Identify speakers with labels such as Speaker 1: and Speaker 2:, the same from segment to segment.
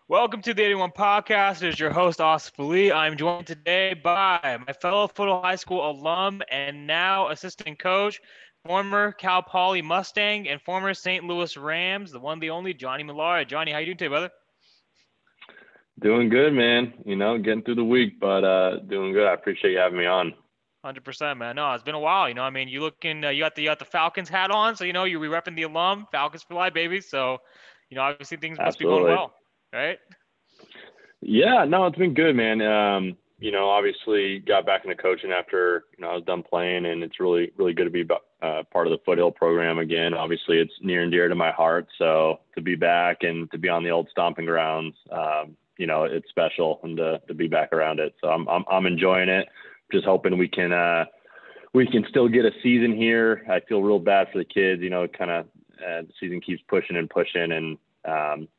Speaker 1: Welcome to the 81 Podcast. It is your host, Oscar Lee. I'm joined today by my fellow Foothill High School alum and now assistant coach, former Cal Poly Mustang and former St. Louis Rams, the one, the only Johnny Millard. Johnny, how you doing today, brother?
Speaker 2: Doing good, man. Getting through the week, but doing good. I appreciate you having me on.
Speaker 1: 100%, man. No, it's been a while. I mean, you looking, you got the Falcons hat on, so you're repping the alum, Falcons for life, baby. So, obviously things must be going
Speaker 2: Absolutely.
Speaker 1: well, right?
Speaker 2: Yeah, no, it's been good, man. Obviously got back into coaching after, I was done playing, and it's really, really good to be part of the Foothill program again. Obviously, it's near and dear to my heart. So to be back and to be on the old stomping grounds, it's special, and to be back around it. So I'm enjoying it. Just hoping we can still get a season here. I feel real bad for the kids. The season keeps pushing and pushing, and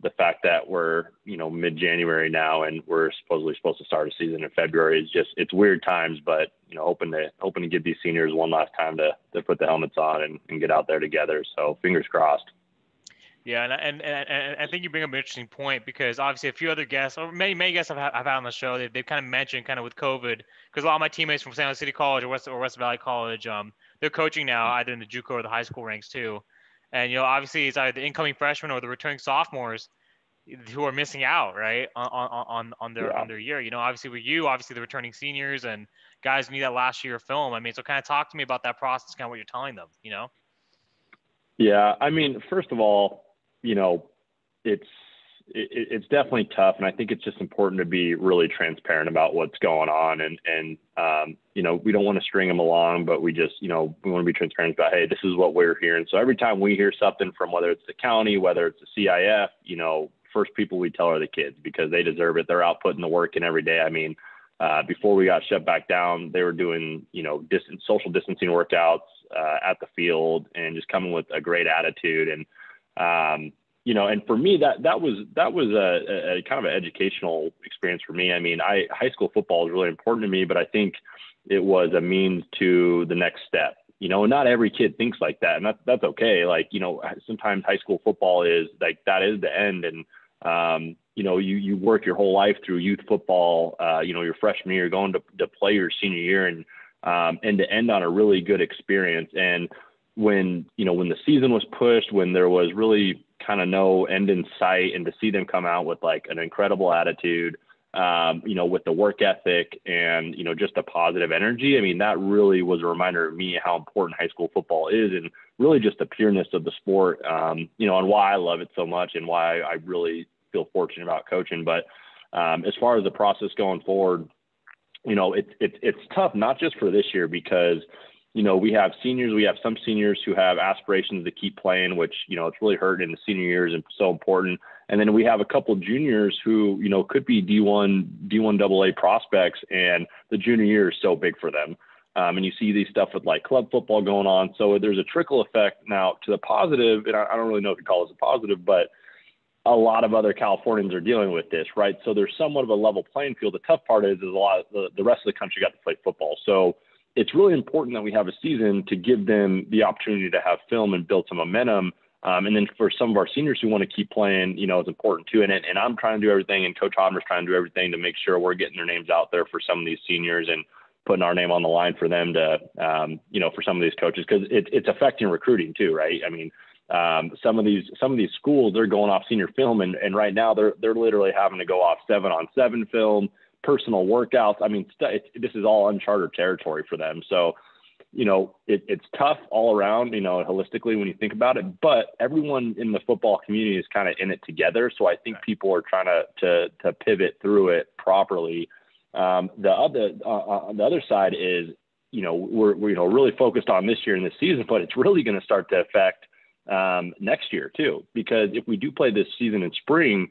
Speaker 2: the fact that we're mid-January now and we're supposedly supposed to start a season in February is it's weird times. But hoping to give these seniors one last time to put the helmets on and get out there together. So fingers crossed.
Speaker 1: Yeah, and I think you bring up an interesting point because obviously a few other guests, or many guests I've had on the show, they've kind of mentioned kind of with COVID, because a lot of my teammates from San Jose City College or West Valley College, they're coaching now either in the JUCO or the high school ranks too, and obviously it's either the incoming freshmen or the returning sophomores who are missing out, right,
Speaker 2: Yeah.
Speaker 1: on their year. Obviously with you, obviously the returning seniors and guys who need that last year of film. I mean, so kind of talk to me about that process, kind of what you're telling them.
Speaker 2: Yeah. I mean, first of all, it's it's definitely tough, and I think it's just important to be really transparent about what's going on, and we don't want to string them along, but we just we want to be transparent about, hey, this is what we're hearing. So every time we hear something from whether it's the county, whether it's the CIF, first people we tell are the kids, because they deserve it. They're out putting the work in every day. I mean, before we got shut back down, they were doing social distancing workouts at the field and just coming with a great attitude. And for me, that was a kind of an educational experience for me. I mean, high school football is really important to me, but I think it was a means to the next step. Not every kid thinks like that, and that's okay. Like, sometimes high school football is like, that is the end. And, you work your whole life through youth football, your freshman year, going to play your senior year, and to end on a really good experience. And when the season was pushed, when there was really kind of no end in sight, and to see them come out with like an incredible attitude, with the work ethic and, just a positive energy. I mean, that really was a reminder of me how important high school football is, and really just the pureness of the sport, and why I love it so much and why I really feel fortunate about coaching. But as far as the process going forward, it's tough, not just for this year, because we have some seniors who have aspirations to keep playing, which, it's really hurt in the senior years and so important. And then we have a couple of juniors who, could be D1 AA prospects, and the junior year is so big for them. And you see these stuff with like club football going on. So there's a trickle effect now to the positive. And I don't really know if you call this a positive, but a lot of other Californians are dealing with this, right? So there's somewhat of a level playing field. The tough part is a lot of the rest of the country got to play football. So it's really important that we have a season to give them the opportunity to have film and build some momentum. And then for some of our seniors who want to keep playing, it's important too. And I'm trying to do everything, and Coach Hodmer's trying to do everything to make sure we're getting their names out there for some of these seniors and putting our name on the line for them to, for some of these coaches, because it's affecting recruiting too, right? I mean, some of these schools, they're going off senior film, and right now they're literally having to go off 7-on-7 film, personal workouts. I mean, this is all uncharted territory for them. So, it's tough all around, holistically when you think about it, but everyone in the football community is kind of in it together. So I think people are trying to pivot through it properly. The other side is, we're really focused on this year and this season, but it's really going to start to affect next year too, because if we do play this season in spring,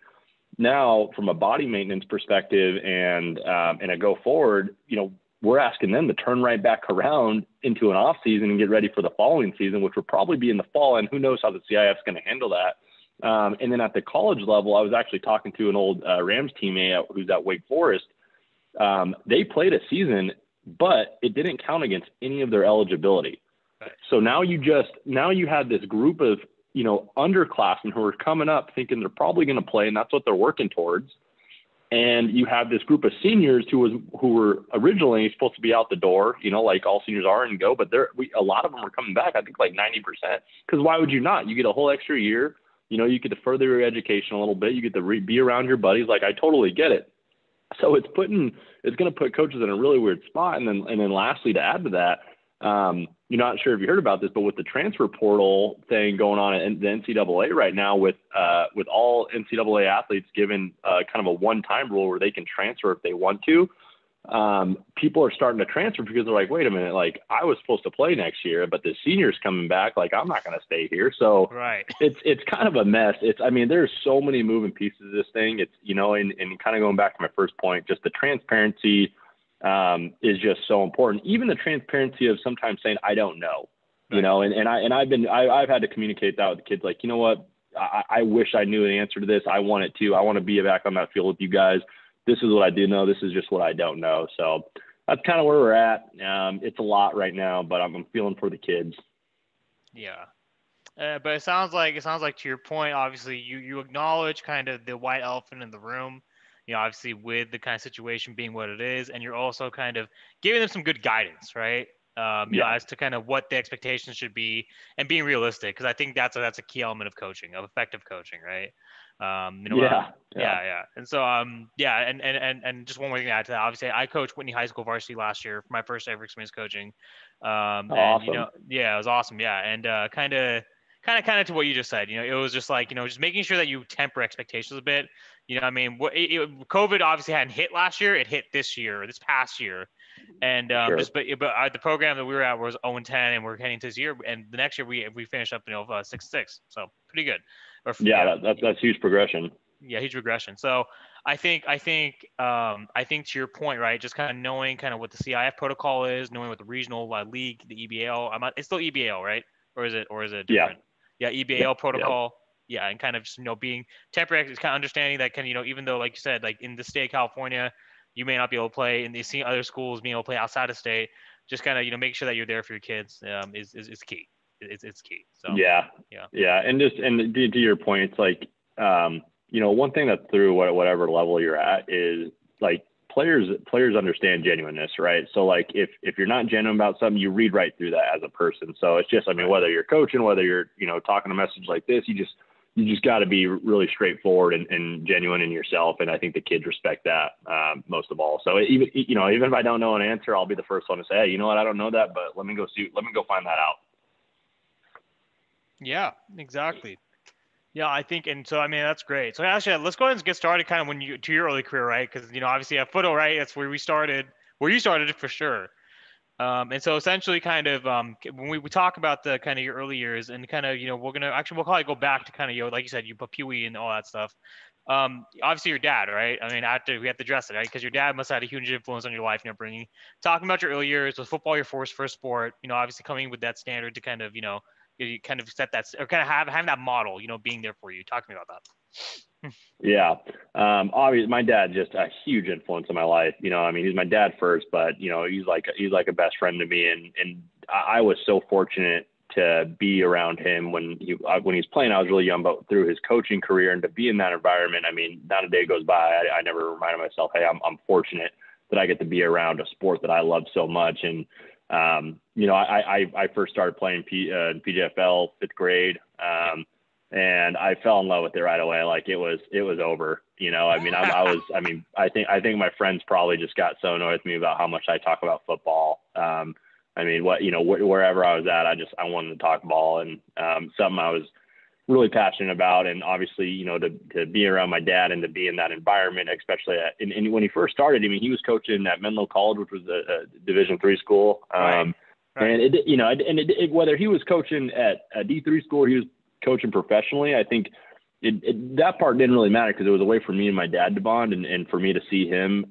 Speaker 2: now from a body maintenance perspective and a go forward, we're asking them to turn right back around into an off season and get ready for the following season, which will probably be in the fall. And who knows how the CIF is going to handle that. And then at the college level, I was actually talking to an old Rams teammate who's at Wake Forest. They played a season, but it didn't count against any of their eligibility. Right. So now you had this group of underclassmen who are coming up thinking they're probably going to play, and that's what they're working towards. And you have this group of seniors who were originally supposed to be out the door, like all seniors are and go, but a lot of them are coming back. I think like 90%. Because why would you not? You get a whole extra year. You get to further your education a little bit. You get to be around your buddies. Like, I totally get it. So it's going to put coaches in a really weird spot. And then lastly, to add to that, you're not sure if you heard about this, but with the transfer portal thing going on in the NCAA right now, with all NCAA athletes given kind of a one-time rule where they can transfer if they want to, people are starting to transfer because they're like, wait a minute, like, I was supposed to play next year, but the senior's coming back. Like, I'm not going to stay here. So
Speaker 1: right.
Speaker 2: It's kind of a mess. There's so many moving pieces of this thing. It's, and kind of going back to my first point, just the transparency is just so important. Even the transparency of sometimes saying, I don't know, and I've had to communicate that with the kids. Like, you know what, I wish I knew the answer to this. I want to be back on that field with you guys. This is what I do know. This is just what I don't know. So that's kind of where we're at. It's a lot right now, but I'm feeling for the kids.
Speaker 1: Yeah. But it sounds like to your point, obviously you acknowledge kind of the white elephant in the room, obviously with the kind of situation being what it is, and you're also kind of giving them some good guidance, right? As to kind of what the expectations should be and being realistic. Cause I think that's a key element of coaching, of effective coaching, right? Yeah. And so, and just one more thing to add to that. Obviously, I coached Whitney High School varsity last year for my first ever experience coaching.
Speaker 2: Awesome.
Speaker 1: It was awesome. Yeah. And kind of to what you just said, it was just like, just making sure that you temper expectations a bit. COVID obviously hadn't hit last year. It hit this past year. And
Speaker 2: sure.
Speaker 1: the program that we were at was 0-10, and we're heading to this year. And the next year we finished up 6-6, so pretty good.
Speaker 2: That's huge progression.
Speaker 1: Yeah, huge regression. So I think to your point, right? Just kind of knowing kind of what the CIF protocol is, knowing what the regional league, the EBAL. It's still EBAL, right? Or is it different? Yeah, EBAL protocol. Yeah, and kind of just being temporary, kind of understanding that even though, like you said, like in the state of California, you may not be able to play, and you see other schools being able to play outside of state. Just kind of make sure that you're there for your kids is key. It's key. So yeah, and to your point, it's like one thing that's through whatever level you're at is like players understand genuineness, right? So like if you're not genuine about something, you read right through that as a person. So it's just whether you're coaching, whether you're talking a message like this, you just got to be really straightforward and genuine in yourself. And I think the kids respect that most of all. So even if I don't know an answer, I'll be the first one to say, hey, you know what, I don't know that, but let me go find that out. Yeah, exactly. Yeah, I think, and so, that's great. So actually, let's go ahead and get started kind of to your early career, right? Because, obviously at Foothill, right? That's where you started it for sure. And so essentially kind of, when we talk about the kind of your early years and kind of, we'll probably go back to kind of, like you said, you put Pee Wee and all that stuff. Obviously your dad, right? We have to address it, right? Because your dad must have had a huge influence on your life and upbringing. Talking about your early years, was football your first sport? Obviously coming with that standard to kind of, you kind of set that, or kind of having that model, being there for you. Talk to me about that.
Speaker 2: Yeah. Obviously my dad, just a huge influence in my life. He's my dad first, but he's like a best friend to me. And I was so fortunate to be around him when he was playing. I was really young, but through his coaching career and to be in that environment, not a day goes by. I never reminded myself, hey, I'm fortunate that I get to be around a sport that I love so much. And, I first started playing PGFL 5th grade. And I fell in love with it right away. Like it was over, I think my friends probably just got so annoyed with me about how much I talk about football. Wherever I was at, I wanted to talk ball, and something I was really passionate about. And obviously, to be around my dad and to be in that environment, especially and when he first started, he was coaching at Menlo College, which was a Division III school.
Speaker 1: Right.
Speaker 2: And whether he was coaching at a D3 school or he was coaching professionally, I think that part didn't really matter because it was a way for me and my dad to bond and for me to see him,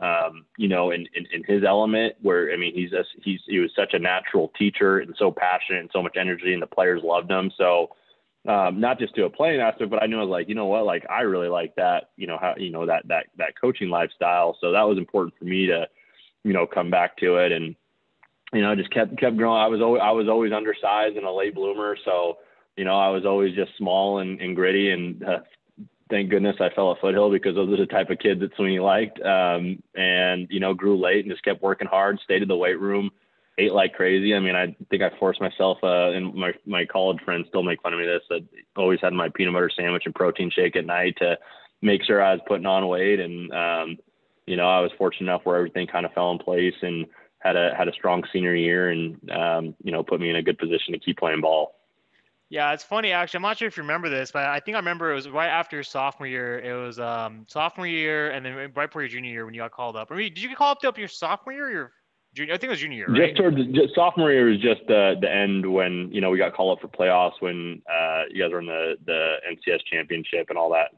Speaker 2: in his element where, he was such a natural teacher and so passionate and so much energy, and the players loved him. So, not just to a playing aspect, but I knew I was like, you know what, like I really like that, that coaching lifestyle. So that was important for me to, come back to it. And, I just kept growing. I was always undersized and a late bloomer. So, I was always just small and gritty, and thank goodness I fell at Foothill because those are the type of kids that Sweeney liked. And, grew late and just kept working hard, stayed in the weight room, ate like crazy. I mean, I think I forced myself, and my college friends still make fun of me this, I always had my peanut butter sandwich and protein shake at night to make sure I was putting on weight. And, I was fortunate enough where everything kind of fell in place and had a strong senior year and, put me in a good position to keep playing ball.
Speaker 1: Yeah, it's funny actually. I'm not sure if you remember this, but I think I remember it was right after your sophomore year. It was sophomore year, and then right before your junior year when you got called up. I mean, did you get called up your sophomore year or your junior? I think it was junior year, right?
Speaker 2: Just sophomore year was just the end when we got called up for playoffs when you guys were in the NCS championship and all that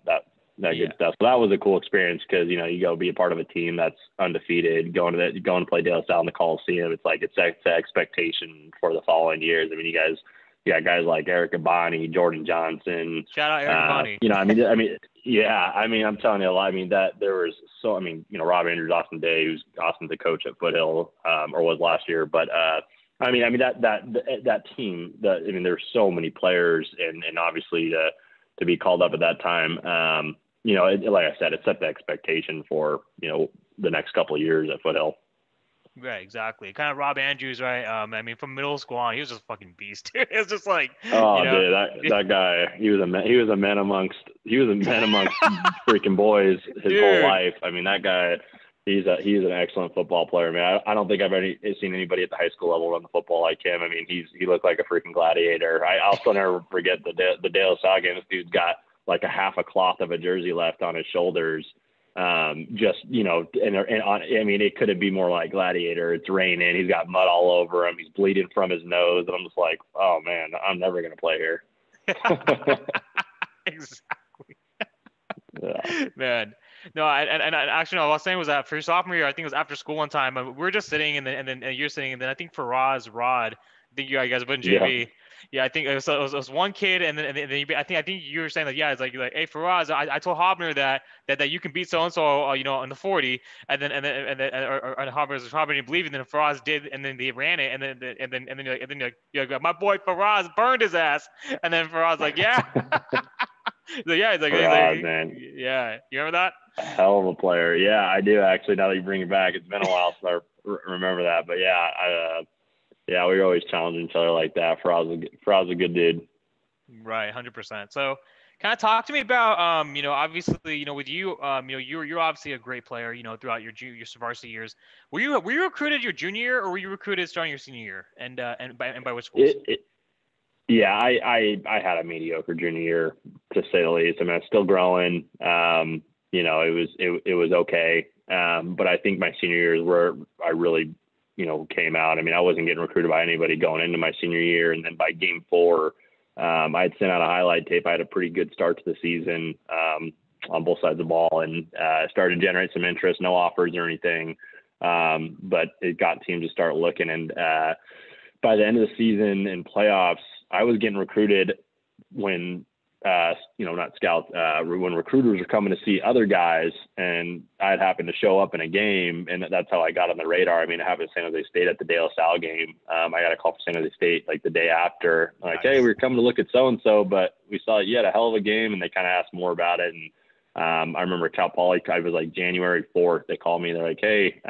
Speaker 2: good stuff. So that was a cool experience because you go be a part of a team that's undefeated, going to play De La Salle in the Coliseum. It's like it's the expectation for the following years. I mean, you got guys like Eric Abani, Jordan Johnson.
Speaker 1: Shout out Eric Abani.
Speaker 2: I'm telling you a lot. I mean, that there was Rob Andrews, Austin Day, who's Austin's the coach at Foothill, or was last year. But that team, there's so many players, and obviously to be called up at that time, like I said, it set the expectation for the next couple of years at Foothill.
Speaker 1: Right, exactly. Kind of Rob Andrews, right? From middle school on, he was just a fucking beast. It's just like,
Speaker 2: dude, that guy, he was a man amongst freaking boys his whole life. I mean, that guy, he's an excellent football player, man. I don't think I've ever seen anybody at the high school level run the football like him. I mean, he looked like a freaking gladiator. I'll still never forget the De La Salle game. This dude's got like a half a cloth of a jersey left on his shoulders. It couldn't be more like gladiator. It's raining. He's got mud all over him. He's bleeding from his nose. And I'm just like, oh man, I'm never going to play here.
Speaker 1: Exactly.
Speaker 2: Yeah.
Speaker 1: Man. No, and actually, no, what I was saying was that for your sophomore year, I think it was after school one time. We were just sitting, and then you're sitting, and then I think for Rod, I think you guys went JV.
Speaker 2: Yeah.
Speaker 1: Yeah, I think it was one kid, and then I think you were saying that it's like hey Faraz, I told Hobner that you can beat so and so in the 40, and then Hobner didn't believe it, and then Faraz did, and then they ran it, and then you're like my boy Faraz burned his ass, and then Faraz like yeah.
Speaker 2: Faraz, man.
Speaker 1: Yeah, you remember that?
Speaker 2: A hell of a player. Yeah, I do actually. Now that you bring it back, it's been a while since I remember that. But yeah, we were always challenging each other like that. Faraz a good dude.
Speaker 1: Right, 100%. So, kind of talk to me about, obviously, with you, you're obviously a great player, throughout your varsity years. Were you recruited your junior year, or were you recruited starting your senior year? And by which schools?
Speaker 2: I had a mediocre junior year, to say the least. I mean, I was still growing. It was okay. But I think my senior year is where I really, came out. I mean, I wasn't getting recruited by anybody going into my senior year. And then by game 4, I had sent out a highlight tape. I had a pretty good start to the season on both sides of the ball, and started to generate some interest, no offers or anything. But it got teams to start looking. And by the end of the season and playoffs, I was getting recruited when, not scouts, when recruiters were coming to see other guys, and I'd happened to show up in a game, and that's how I got on the radar. I mean, it happened at San Jose State at the De La Salle game. I got a call from San Jose State like the day after, like, hey, we were coming to look at so-and-so, but we saw you had a hell of a game, and they kind of asked more about it. And I remember Cal Poly, it was like January 4th. They called me. They're like, hey,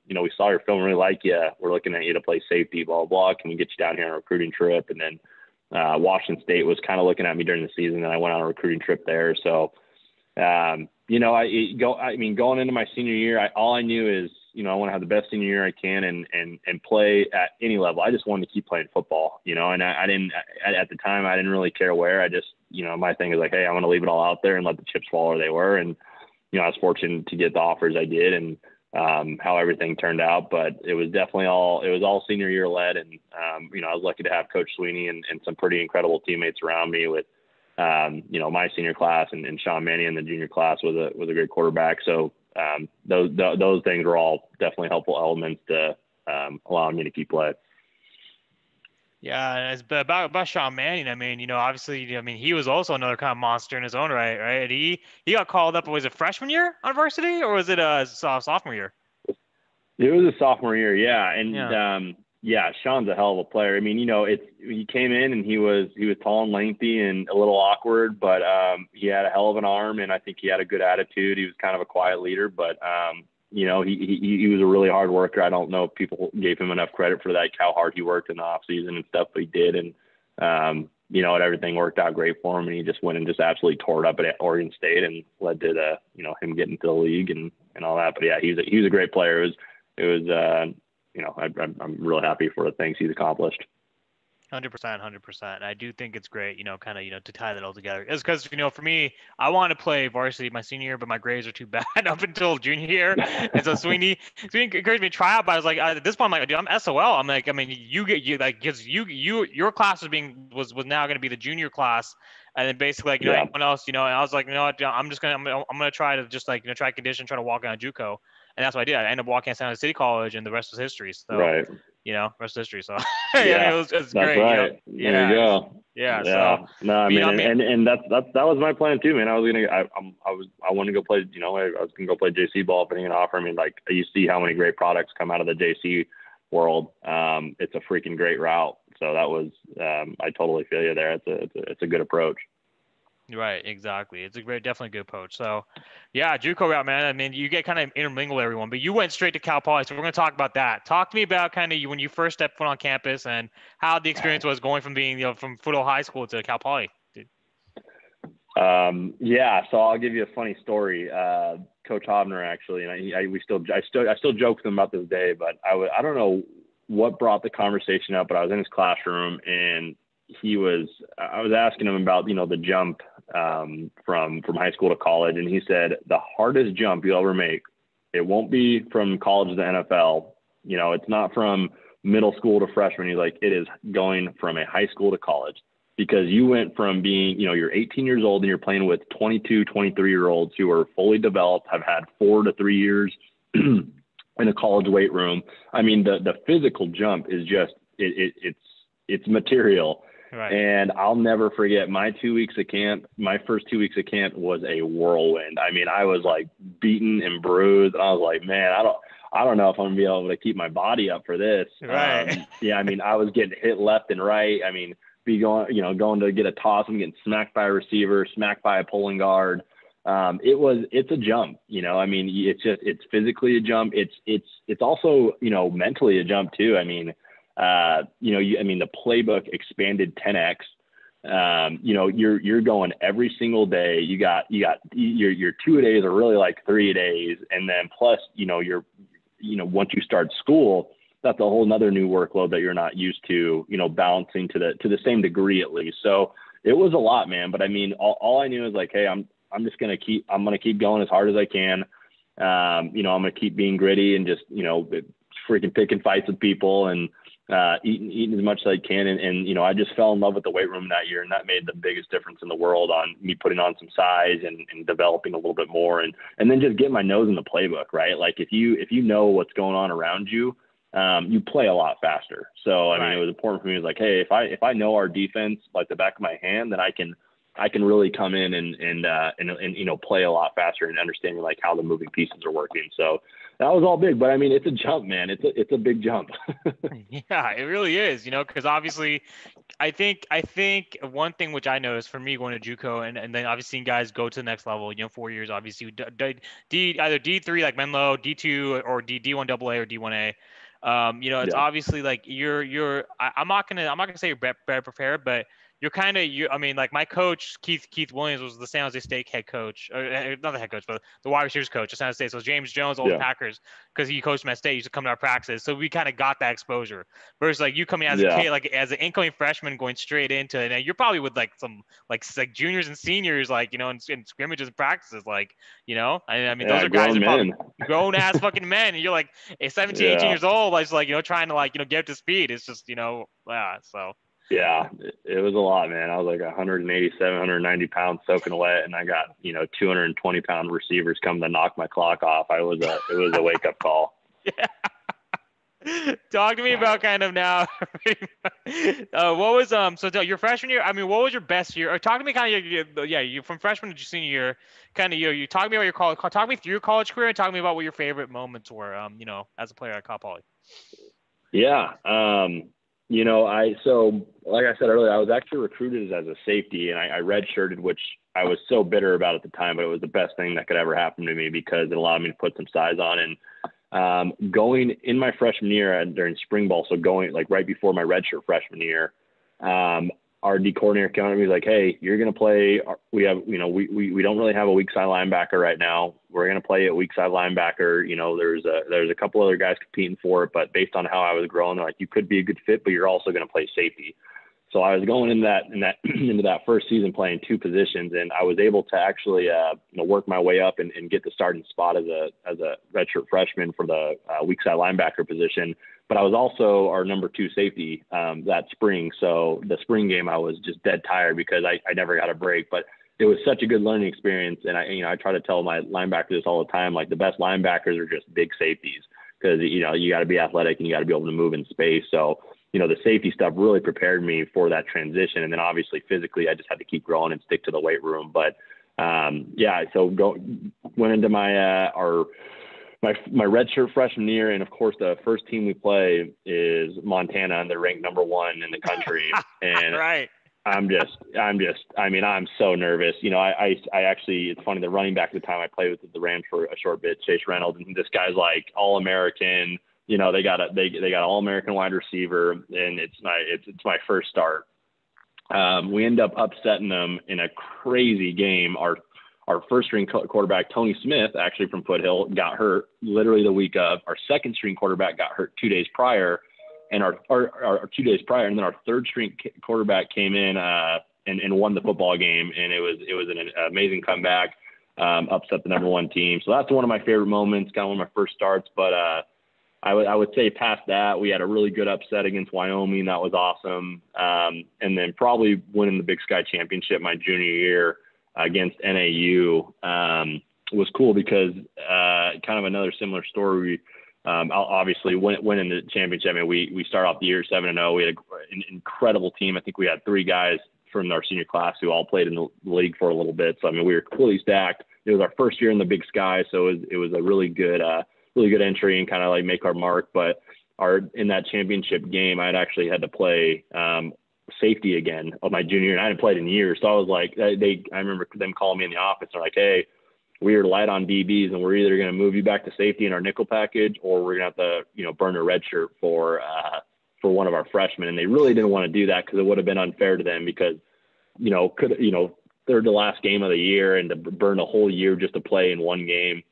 Speaker 2: we saw your film, really like you. We're looking at you to play safety, blah, blah, blah. Can we get you down here on a recruiting trip? And then Washington State was kind of looking at me during the season, and I went on a recruiting trip there. So, going into my senior year, all I knew is, I want to have the best senior year I can and play at any level. I just wanted to keep playing football, and I didn't, at the time, I didn't really care where. I just, my thing is like, hey, I want to leave it all out there and let the chips fall where they were. And, I was fortunate to get the offers I did, and how everything turned out, but it was definitely all senior year led. And, I was lucky to have Coach Sweeney and some pretty incredible teammates around me with, my senior class, and Sean Manning in the junior class was a great quarterback. So, those things were all definitely helpful elements to, allowing me to keep playing.
Speaker 1: Yeah, it's about Sean Manning. I mean, obviously, he was also another kind of monster in his own right, right? And he got called up. Was it freshman year on varsity, or was it a sophomore year?
Speaker 2: It was a sophomore year, yeah. And Yeah, Sean's a hell of a player. I mean, he came in and he was tall and lengthy and a little awkward, but he had a hell of an arm, and I think he had a good attitude. He was kind of a quiet leader, but he was a really hard worker. I don't know if people gave him enough credit for that, how hard he worked in the off season and stuff, but he did, and everything worked out great for him, and he just went and just absolutely tore it up at Oregon State and led to him getting to the league and all that. But yeah, he was a great player. It was. I'm really happy for the things he's accomplished.
Speaker 1: 100%. I do think it's great, kind of, to tie that all together. It's because, for me, I want to play varsity my senior year, but my grades are too bad up until junior year. And so Sweeney encouraged me to try out, but I was like, at this point, I'm like, dude, I'm SOL. I'm like, I mean, because your class was now going to be the junior class. And then basically, like, everyone else, and I was like, what, I'm gonna try to just try condition, try to walk on JUCO. And that's what I did. I ended up walking at San Jose City College, and the rest is history. So,
Speaker 2: right.
Speaker 1: Rest is history. So,
Speaker 2: yeah,
Speaker 1: it was
Speaker 2: that's
Speaker 1: great.
Speaker 2: Right. There you go.
Speaker 1: Yeah.
Speaker 2: So, no, I mean, and that was my plan too, man. I wanted to go play. I was gonna go play JC ball if anyone offered. I mean, like, you see how many great products come out of the JC world. It's a freaking great route. So that was, I totally feel you there. It's a good approach.
Speaker 1: Right, exactly. It's definitely a good approach. So, yeah, JUCO route, man. I mean, you get kind of intermingle everyone, but you went straight to Cal Poly, so we're going to talk about that. Talk to me about kind of when you first stepped foot on campus and how the experience was going from being, from Foothill High School to Cal Poly. Dude.
Speaker 2: Yeah, so I'll give you a funny story. Coach Hobner, actually, and I still joke with him about this day, but I don't know what brought the conversation up, but I was in his classroom and I was asking him about, the jump from high school to college. And he said, the hardest jump you'll ever make, it won't be from college to the NFL. It's not from middle school to freshman. He's like, it is going from a high school to college, because you went from being, you're 18 years old and you're playing with 22, 23-year-olds who are fully developed, have had 4 to 3 years in a college weight room. I mean, the physical jump is just, it's material.
Speaker 1: Right.
Speaker 2: And I'll never forget my 2 weeks of camp. My first 2 weeks of camp was a whirlwind. I mean, I was like beaten and bruised. And I was like, man, I don't know if I'm gonna be able to keep my body up for this.
Speaker 1: Right.
Speaker 2: Yeah. I mean, I was getting hit left and right. I mean, going to get a toss and getting smacked by a receiver, smacked by a pulling guard. It's a jump, I mean, it's physically a jump. It's also, mentally a jump too. I mean, the playbook expanded 10x. You're going every single day. You got your 2-a-days are really like 3-a-days. And then plus, once you start school, that's a whole nother new workload that you're not used to, balancing to the same degree, at least. So it was a lot, man. But I mean, all I knew is like, hey, I'm going to keep going as hard as I can. I'm going to keep being gritty and just, freaking picking fights with people and, eating as much as I can. And I just fell in love with the weight room that year. And that made the biggest difference in the world on me putting on some size and developing a little bit more. And then just getting my nose in the playbook, right? Like if you know what's going on around you, you play a lot faster. So, I mean, it was important for me. It was like, hey, if I know our defense like the back of my hand, then I can really come in and play a lot faster and understanding like how the moving pieces are working. So that was all big, but I mean, it's a jump, man. It's a big jump.
Speaker 1: Yeah, it really is, because obviously I think one thing which I noticed for me going to JUCO and then obviously seeing guys go to the next level, 4 years, obviously either D3 like Menlo, D2 or D1 AA or D1A. It's obviously like I'm not gonna say you're better prepared, but I mean, like my coach, Keith Williams, was the San Jose State head coach, or not the head coach, but the wide receivers coach at San Jose State. So James Jones, old Packers, because he coached him at State, used to come to our practices. So we kind of got that exposure. Versus like you coming as a kid, like as an incoming freshman going straight into it, and you're probably with like some like juniors and seniors, like, in scrimmages and practices, like, I mean, those are guys who probably grown ass fucking men. And you're like 17, 18 years old, like, trying to like, get up to speed. It's just, so.
Speaker 2: Yeah, it was a lot, man. I was like 187, 190 pounds soaking wet, and I got 220-pound receivers coming to knock my clock off. It was a wake up call.
Speaker 1: Yeah. Talk to me about kind of now. What was so your freshman year? I mean, what was your best year? Or talk to me kind of you from freshman to senior year, kind of you talk to me about your college. Talk me through your college career and talk to me about what your favorite moments were. As a player at Cal Poly.
Speaker 2: Yeah. So like I said earlier, I was actually recruited as a safety, and I redshirted, which I was so bitter about at the time, but it was the best thing that could ever happen to me because it allowed me to put some size on. And going in my freshman year during spring ball, so going like right before my redshirt freshman year, our D coordinator came to me like, "Hey, you're going to play. We have, we don't really have a weak side linebacker right now. We're going to play a weak side linebacker. There's a couple other guys competing for it, but based on how I was growing, they're like, you could be a good fit, but you're also going to play safety." So I was going into that first season playing two positions, and I was able to actually work my way up and get the starting spot as a redshirt freshman for the weak side linebacker position. But I was also our number 2 safety that spring. So the spring game, I was just dead tired because I never got a break. But it was such a good learning experience. And I try to tell my linebackers this all the time, like the best linebackers are just big safeties because, you got to be athletic and you got to be able to move in space. So, the safety stuff really prepared me for that transition. And then obviously physically, I just had to keep growing and stick to the weight room. But so went into my redshirt freshman year, and of course the first team we play is Montana, and they're ranked number 1 in the country. And
Speaker 1: right.
Speaker 2: I'm so nervous. I actually, it's funny, the running back at the time I played with the Rams for a short bit, Chase Reynolds, and this guy's like All-American. They got All-American wide receiver, and it's my first start. We end up upsetting them in a crazy game. Our first string quarterback, Tony Smith, actually from Foothill, got hurt literally the week of. Our second string quarterback got hurt 2 days prior, and our 2 days prior, and then our third string quarterback came in and won the football game, and it was an amazing comeback, upset the number 1 team. So that's one of my favorite moments, kind of one of my first starts. But I would say past that, we had a really good upset against Wyoming. That was awesome. And then probably winning the Big Sky Championship my junior year against NAU was cool because kind of another similar story. Obviously, winning the championship, I mean, we start off the year 7-0. We had an incredible team. I think we had 3 guys from our senior class who all played in the league for a little bit. So, I mean, we were completely stacked. It was our first year in the Big Sky, so it was a really good entry and kind of like make our mark. But in that championship game, I'd actually had to play safety again of my junior year, and I hadn't played in years. So I was like, I remember them calling me in the office. They're like, "Hey, we are light on DBs, and we're either going to move you back to safety in our nickel package, or we're going to have to, burn a red shirt for one of our freshmen." And they really didn't want to do that because it would have been unfair to them because, third to last game of the year and to burn a whole year just to play in one game.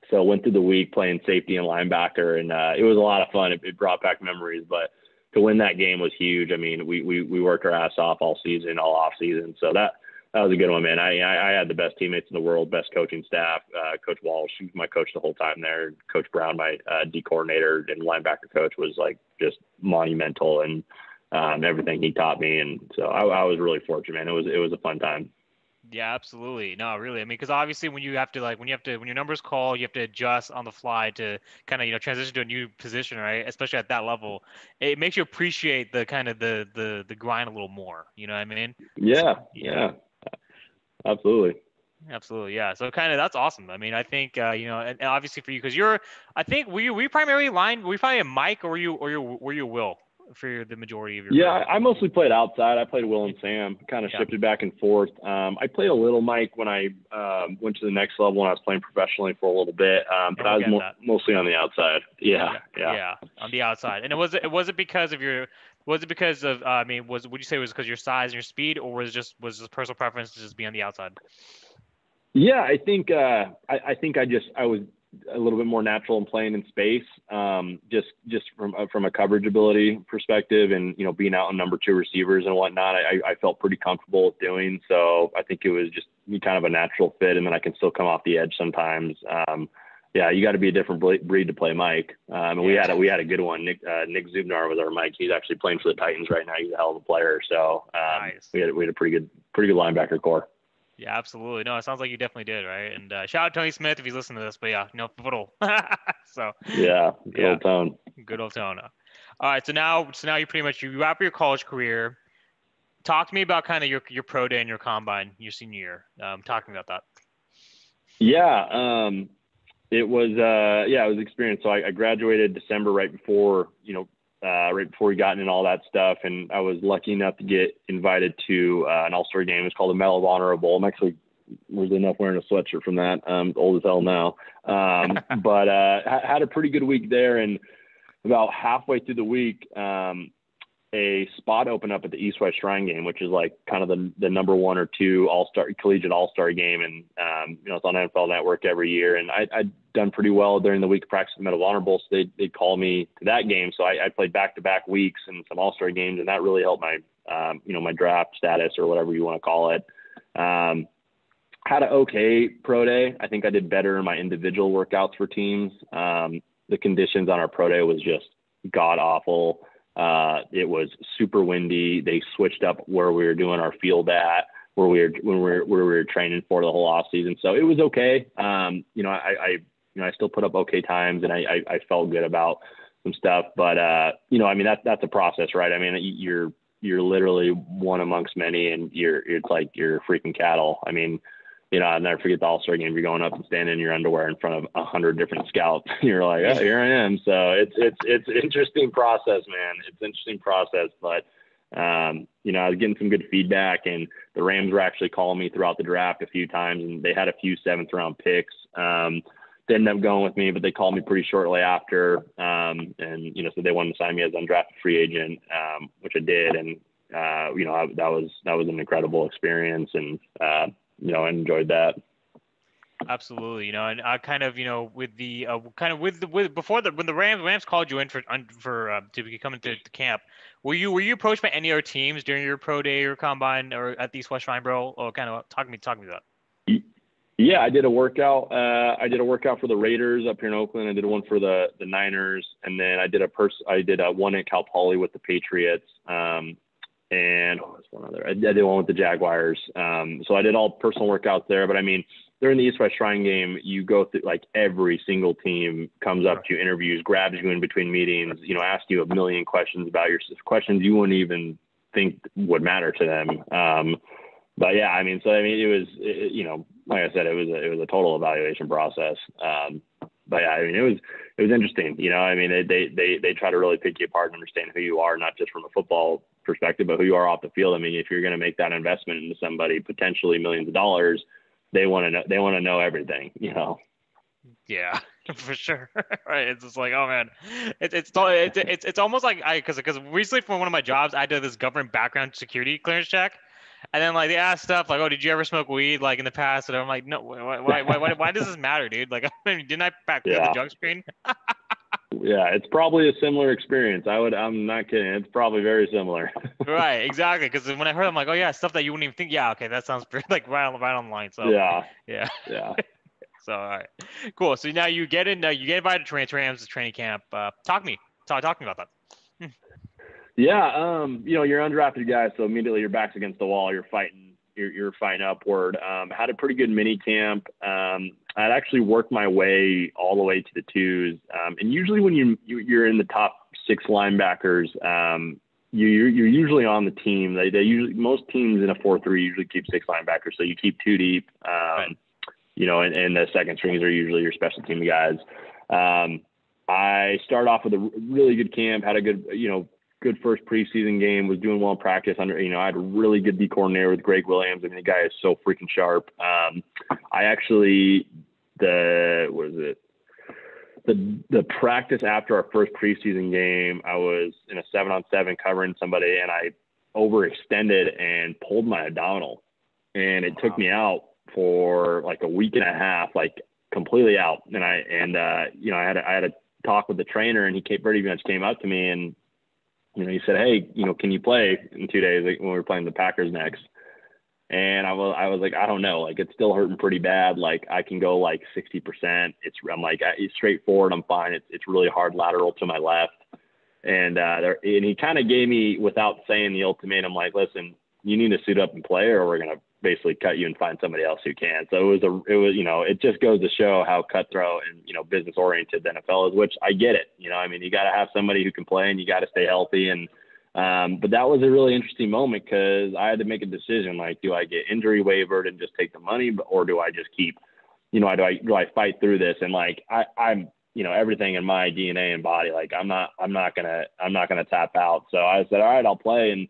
Speaker 2: So I went through the week playing safety and linebacker, and it was a lot of fun. It brought back memories, but to win that game was huge. I mean, we worked our ass off all season, all off season. So that was a good one, man. I had the best teammates in the world, best coaching staff. Coach Walsh, he was my coach the whole time there. Coach Brown, my D coordinator and linebacker coach, was like just monumental, and everything he taught me. And so I was really fortunate, man. It was a fun time.
Speaker 1: Yeah, absolutely. No, really. I mean, because obviously when your numbers call, you have to adjust on the fly to kind of, transition to a new position, right? Especially at that level, it makes you appreciate the kind of the grind a little more. You know what I mean?
Speaker 2: Yeah, absolutely.
Speaker 1: Absolutely. Yeah. So kind of, that's awesome. I mean, I think, and obviously for you, because I think were you probably a Mike, or were you Will for the majority of your
Speaker 2: career? I mostly played outside. I played Will and Sam, kind of shifted back and forth. I played a little Mike when I went to the next level when I was playing professionally for a little bit, but I was mostly on the outside. Yeah,
Speaker 1: on the outside. And was it because of would you say it was because of your size and your speed, or was this personal preference to just be on the outside?
Speaker 2: Yeah, I think I was a little bit more natural in playing in space, just from a coverage ability perspective, and being out on number 2 receivers and whatnot, I felt pretty comfortable with doing. So I think it was just kind of a natural fit, and then I can still come off the edge sometimes. You got to be a different breed to play Mike. And we had a good one. Nick Zubnar was our Mike. He's actually playing for the Titans right now. He's a hell of a player. So
Speaker 1: nice.
Speaker 2: we had a pretty good linebacker core.
Speaker 1: Yeah, absolutely. No, it sounds like you definitely did, right? And shout out Tony Smith if he's listening to this. But yeah, Foothill. So
Speaker 2: good old Tone.
Speaker 1: Good old Tone. All right, so now you pretty much you wrap your college career. Talk to me about kind of your pro day and your combine your senior year. Talk to me about that.
Speaker 2: Yeah, It was, it was experience. So I graduated December right before we got in all that stuff. And I was lucky enough to get invited to an all-star game. It's called the Medal of Honor Bowl. I'm actually weirdly enough wearing a sweatshirt from that. Old as hell now. But had a pretty good week there. And about halfway through the week, a spot opened up at the East-West Shrine game, which is like kind of the number 1 or 2 collegiate all-star game. And, it's on NFL Network every year. And I'd done pretty well during the week of practice at the Medal of Honor Bowl. So they'd call me to that game. So I played back-to-back weeks and some all-star games, and that really helped my, my draft status or whatever you want to call it. Had an okay pro day. I think I did better in my individual workouts for teams. The conditions on our pro day was just god awful. It was super windy. They switched up where we were doing our field at, where we were training for the whole off season. So it was okay. I still put up okay times, and I felt good about some stuff. But that's a process, right? I mean, you're literally one amongst many, and it's like you're freaking cattle. I mean, I'll never forget the all-star game. You're going up and standing in your underwear in front of 100 different scouts. You're like, oh, here I am. So it's interesting process, man. It's interesting process, but I was getting some good feedback, and the Rams were actually calling me throughout the draft a few times, and they had a few 7th round picks. They ended up going with me, but they called me pretty shortly after. So they wanted to sign me as an undrafted free agent, which I did. And, that was an incredible experience, and, I enjoyed that.
Speaker 1: Absolutely, and I kind of, with the when the Rams called you in for to come into the camp, were you approached by any other teams during your pro day or combine or at the East West Shrine Bowl? Or kind of talk to me about that.
Speaker 2: Yeah, I did a workout. For the Raiders up here in Oakland. I did one for the Niners, and then I did one at Cal Poly with the Patriots. And what's one other? I did one with the Jaguars. So I did all personal workouts there. But I mean, during the East West Shrine game, you go through, like, every single team comes up to you, interviews, grabs you in between meetings, asks you a million questions about your questions you wouldn't even think would matter to them. But yeah, it was, like I said, it was a total evaluation process. But yeah, it was interesting. They try to really pick you apart and understand who you are, not just from a football perspective, but who you are off the field. I mean, if you're going to make that investment into somebody, potentially millions of dollars, they want to know everything,
Speaker 1: Yeah, for sure. Right. It's just like, oh man, it's almost like because recently for one of my jobs, I did this government background security clearance check. And then, like, they ask stuff like, "Oh, did you ever smoke weed, like, in the past?" And I'm like, "No. Why does this matter, dude? Like, didn't I clear the junk screen?"
Speaker 2: Yeah, it's probably a similar experience. I'm not kidding. It's probably very similar.
Speaker 1: Right, exactly. Because when I heard, I'm like, "Oh yeah, stuff that you wouldn't even think." Yeah, okay, that sounds pretty, like right on the line. So yeah. So all right, cool. So now you get invited to Rams training camp. Talk to me about that.
Speaker 2: Yeah, you're an undrafted guy, so immediately your back's against the wall. You're fighting upward. Had a pretty good mini camp. I'd actually worked my way all the way to the 2s. And usually when you're in the top 6 linebackers, you're usually on the team. They usually, most teams in a 4-3 usually keep 6 linebackers, so you keep 2 deep. Right. And the second strings are usually your special team guys. I started off with a really good camp, had a good first preseason game, was doing well in practice I had a really good D coordinator with Greg Williams. I mean, the guy is so freaking sharp. I actually, the practice after our first preseason game, I was in a 7-on-7 covering somebody, and I overextended and pulled my abdominal, and it took me out for like a week and a half, like completely out. And I had a talk with the trainer, and he pretty much came up to me and, he said, "Hey, can you play in 2 days, like, when we're playing the Packers next?" And I was like, I don't know, like, it's still hurting pretty bad. Like, I can go like 60%. I'm like, it's straightforward. I'm fine. It's really hard lateral to my left. And he kind of gave me, without saying the ultimatum, like, listen, you need to suit up and play, or we're going to basically cut you and find somebody else who can. So it just goes to show how cutthroat and, business oriented the NFL is, which I get it. You got to have somebody who can play, and you got to stay healthy. And, but that was a really interesting moment, because I had to make a decision. Like, do I get injury waivered and just take the money, or do I just keep do I fight through this? And like, I'm, everything in my DNA and body, like I'm not gonna tap out. So I said, all right, I'll play. And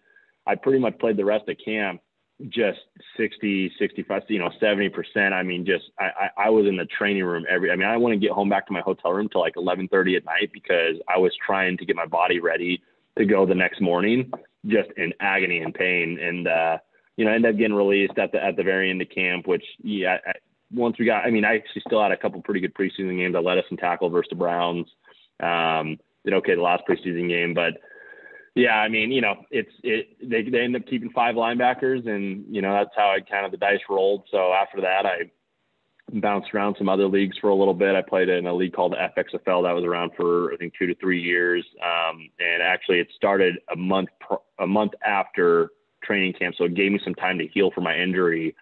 Speaker 2: I pretty much played the rest of camp, just 60, 65, 70%. I mean, I was in the training room I wouldn't get home back to my hotel room till like 11:30 at night because I was trying to get my body ready to go the next morning, just in agony and pain. And, ended up getting released at the very end of camp, which once we got, I actually still had a couple pretty good preseason games. I led us in tackle versus the Browns. Did okay the last preseason game, but yeah, they end up keeping 5 linebackers, and that's how the dice rolled. So after that, I bounced around some other leagues for a little bit. I played in a league called the FXFL that was around for I think 2 to 3 years, and actually it started a month after training camp, so it gave me some time to heal from my injury.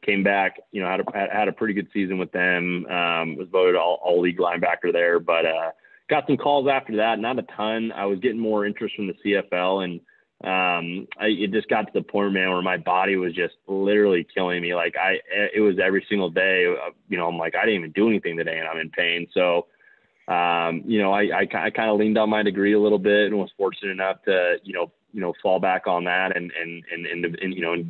Speaker 2: Came back, had a pretty good season with them. Was voted all league linebacker there, but got some calls after that, not a ton. I was getting more interest from the CFL, and it just got to the point, man, where my body was just literally killing me. Like it was every single day, I'm like, I didn't even do anything today and I'm in pain. So, I kind of leaned on my degree a little bit and was fortunate enough to, fall back on that and in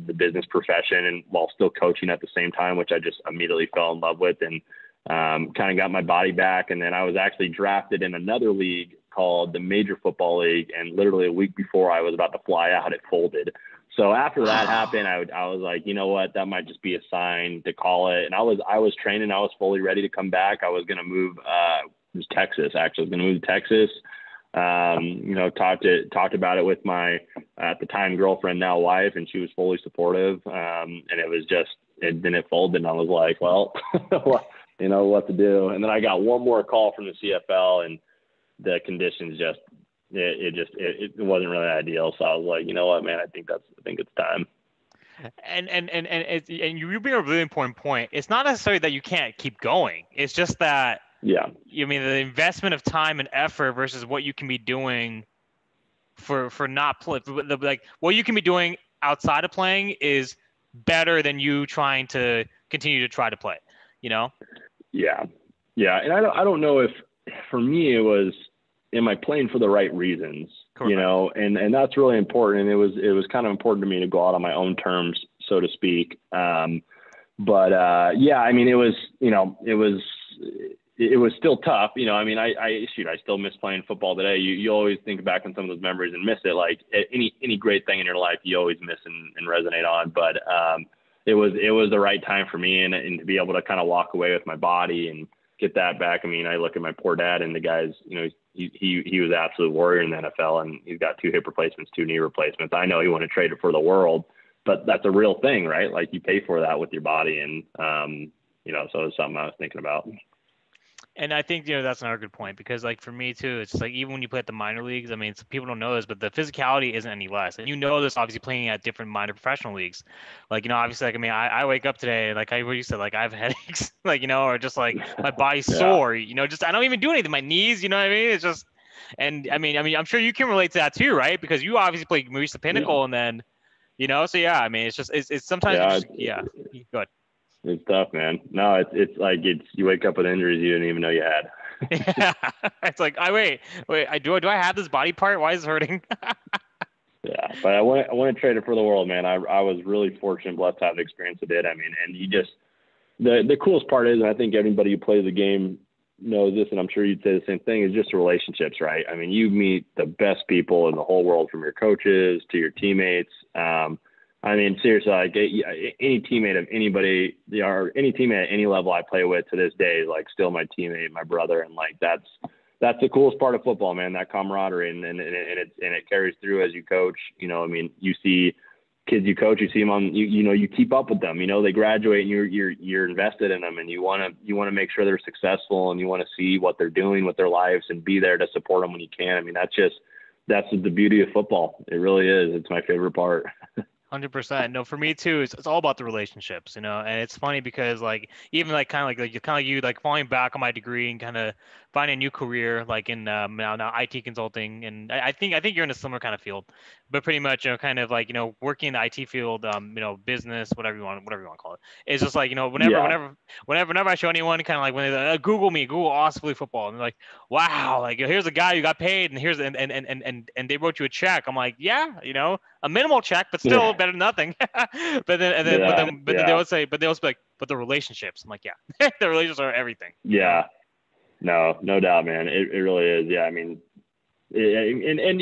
Speaker 2: the business profession, and while still coaching at the same time, which I just immediately fell in love with, and kind of got my body back. And then I was actually drafted in another league called the Major Football League, and literally a week before I was about to fly out, it folded. So after that happened, I was like, you know what, that might just be a sign to call it. And I was training, I was fully ready to come back. I was going to move, it was Texas, actually. I was going to move to Texas. Talked about it with my, at the time, girlfriend, now wife, and she was fully supportive. And it was just, then it folded, and I was like, well, what to do. And then I got one more call from the CFL, and the conditions it wasn't really ideal. So I was like, you know what, man, I think it's time.
Speaker 1: And you bring a really important point. It's not necessarily that you can't keep going. It's just that, the investment of time and effort versus what you can be doing for not play, like what you can be doing outside of playing is better than you trying to continue to try to play, Yeah.
Speaker 2: And I don't know if for me it was, am I playing for the right reasons? Correct. And that's really important. And it was kind of important to me to go out on my own terms, so to speak. It was still tough. I still miss playing football today. You always think back on some of those memories and miss it. Like any great thing in your life, you always miss and resonate on. But it was the right time for me, and to be able to kind of walk away with my body and get that back. I look at my poor dad, and the guy's, he was an absolute warrior in the NFL, and he's got 2 hip replacements, 2 knee replacements. I know he wouldn't trade it for the world, but that's a real thing, right? Like you pay for that with your body. And, so it's something I was thinking about.
Speaker 1: And I think, that's another good point, because like for me too, it's just like, even when you play at the minor leagues, people don't know this, but the physicality isn't any less. And this obviously playing at different minor professional leagues. Like, obviously, like, I wake up today, like what you said, like I have headaches, like, or just like my body's sore, just, I don't even do anything. My knees, you know what I mean? It's just, and I'm sure you can relate to that too, right? Because you obviously reached the pinnacle, and then, so yeah, it's just, it's sometimes, go ahead.
Speaker 2: It's tough, man. No, it's like you wake up with injuries you didn't even know you had.
Speaker 1: Yeah, it's like, do I have this body part? Why is it hurting?
Speaker 2: Yeah, but I want to trade it for the world, man. I was really fortunate, blessed to have the experience I did. And you just, the coolest part is, and I think everybody who plays the game knows this, and I'm sure you'd say the same thing, is just the relationships, right? You meet the best people in the whole world, from your coaches to your teammates. Seriously, like any teammate of anybody, or any teammate at any level I play with to this day is like still my teammate, my brother. And like, that's the coolest part of football, man, that camaraderie. And it carries through as you coach. You see kids you coach, you see them on, you keep up with them, they graduate, and you're invested in them, and you want to make sure they're successful, and you want to see what they're doing with their lives and be there to support them when you can. That's the beauty of football. It really is. It's my favorite part.
Speaker 1: 100%. No, for me too, it's all about the relationships, and it's funny because like even like kind of you like falling back on my degree and kind of finding a new career like in now IT consulting, and I think you're in a similar kind of field, but pretty much kind of like working in the IT field, business, whatever you want to call it. It's just like whenever
Speaker 2: Yeah.
Speaker 1: whenever whenever whenever I show anyone kind of like when they Google me, Google Austin football, and they're like, wow, like here's a guy who got paid, and here's and they wrote you a check. I'm like, yeah, a minimal check, but still better than nothing. but then and then but
Speaker 2: Yeah.
Speaker 1: then but then they
Speaker 2: Yeah.
Speaker 1: would say, but they also be like, but the relationships. I'm like, yeah, the relationships are everything.
Speaker 2: Yeah. No doubt, man. It really is. Yeah. I mean, and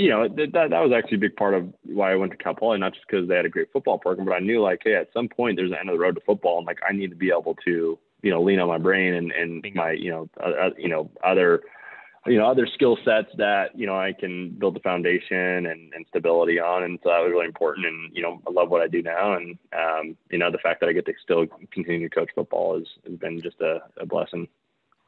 Speaker 2: that was actually a big part of why I went to Cal Poly, not just because they had a great football program, but I knew like, hey, at some point there's an end of the road to football, and like I need to be able to lean on my brain and
Speaker 1: Bingo.
Speaker 2: my other skill sets that I can build the foundation and stability on, and so that was really important. And I love what I do now, and the fact that I get to still continue to coach football has been just a blessing.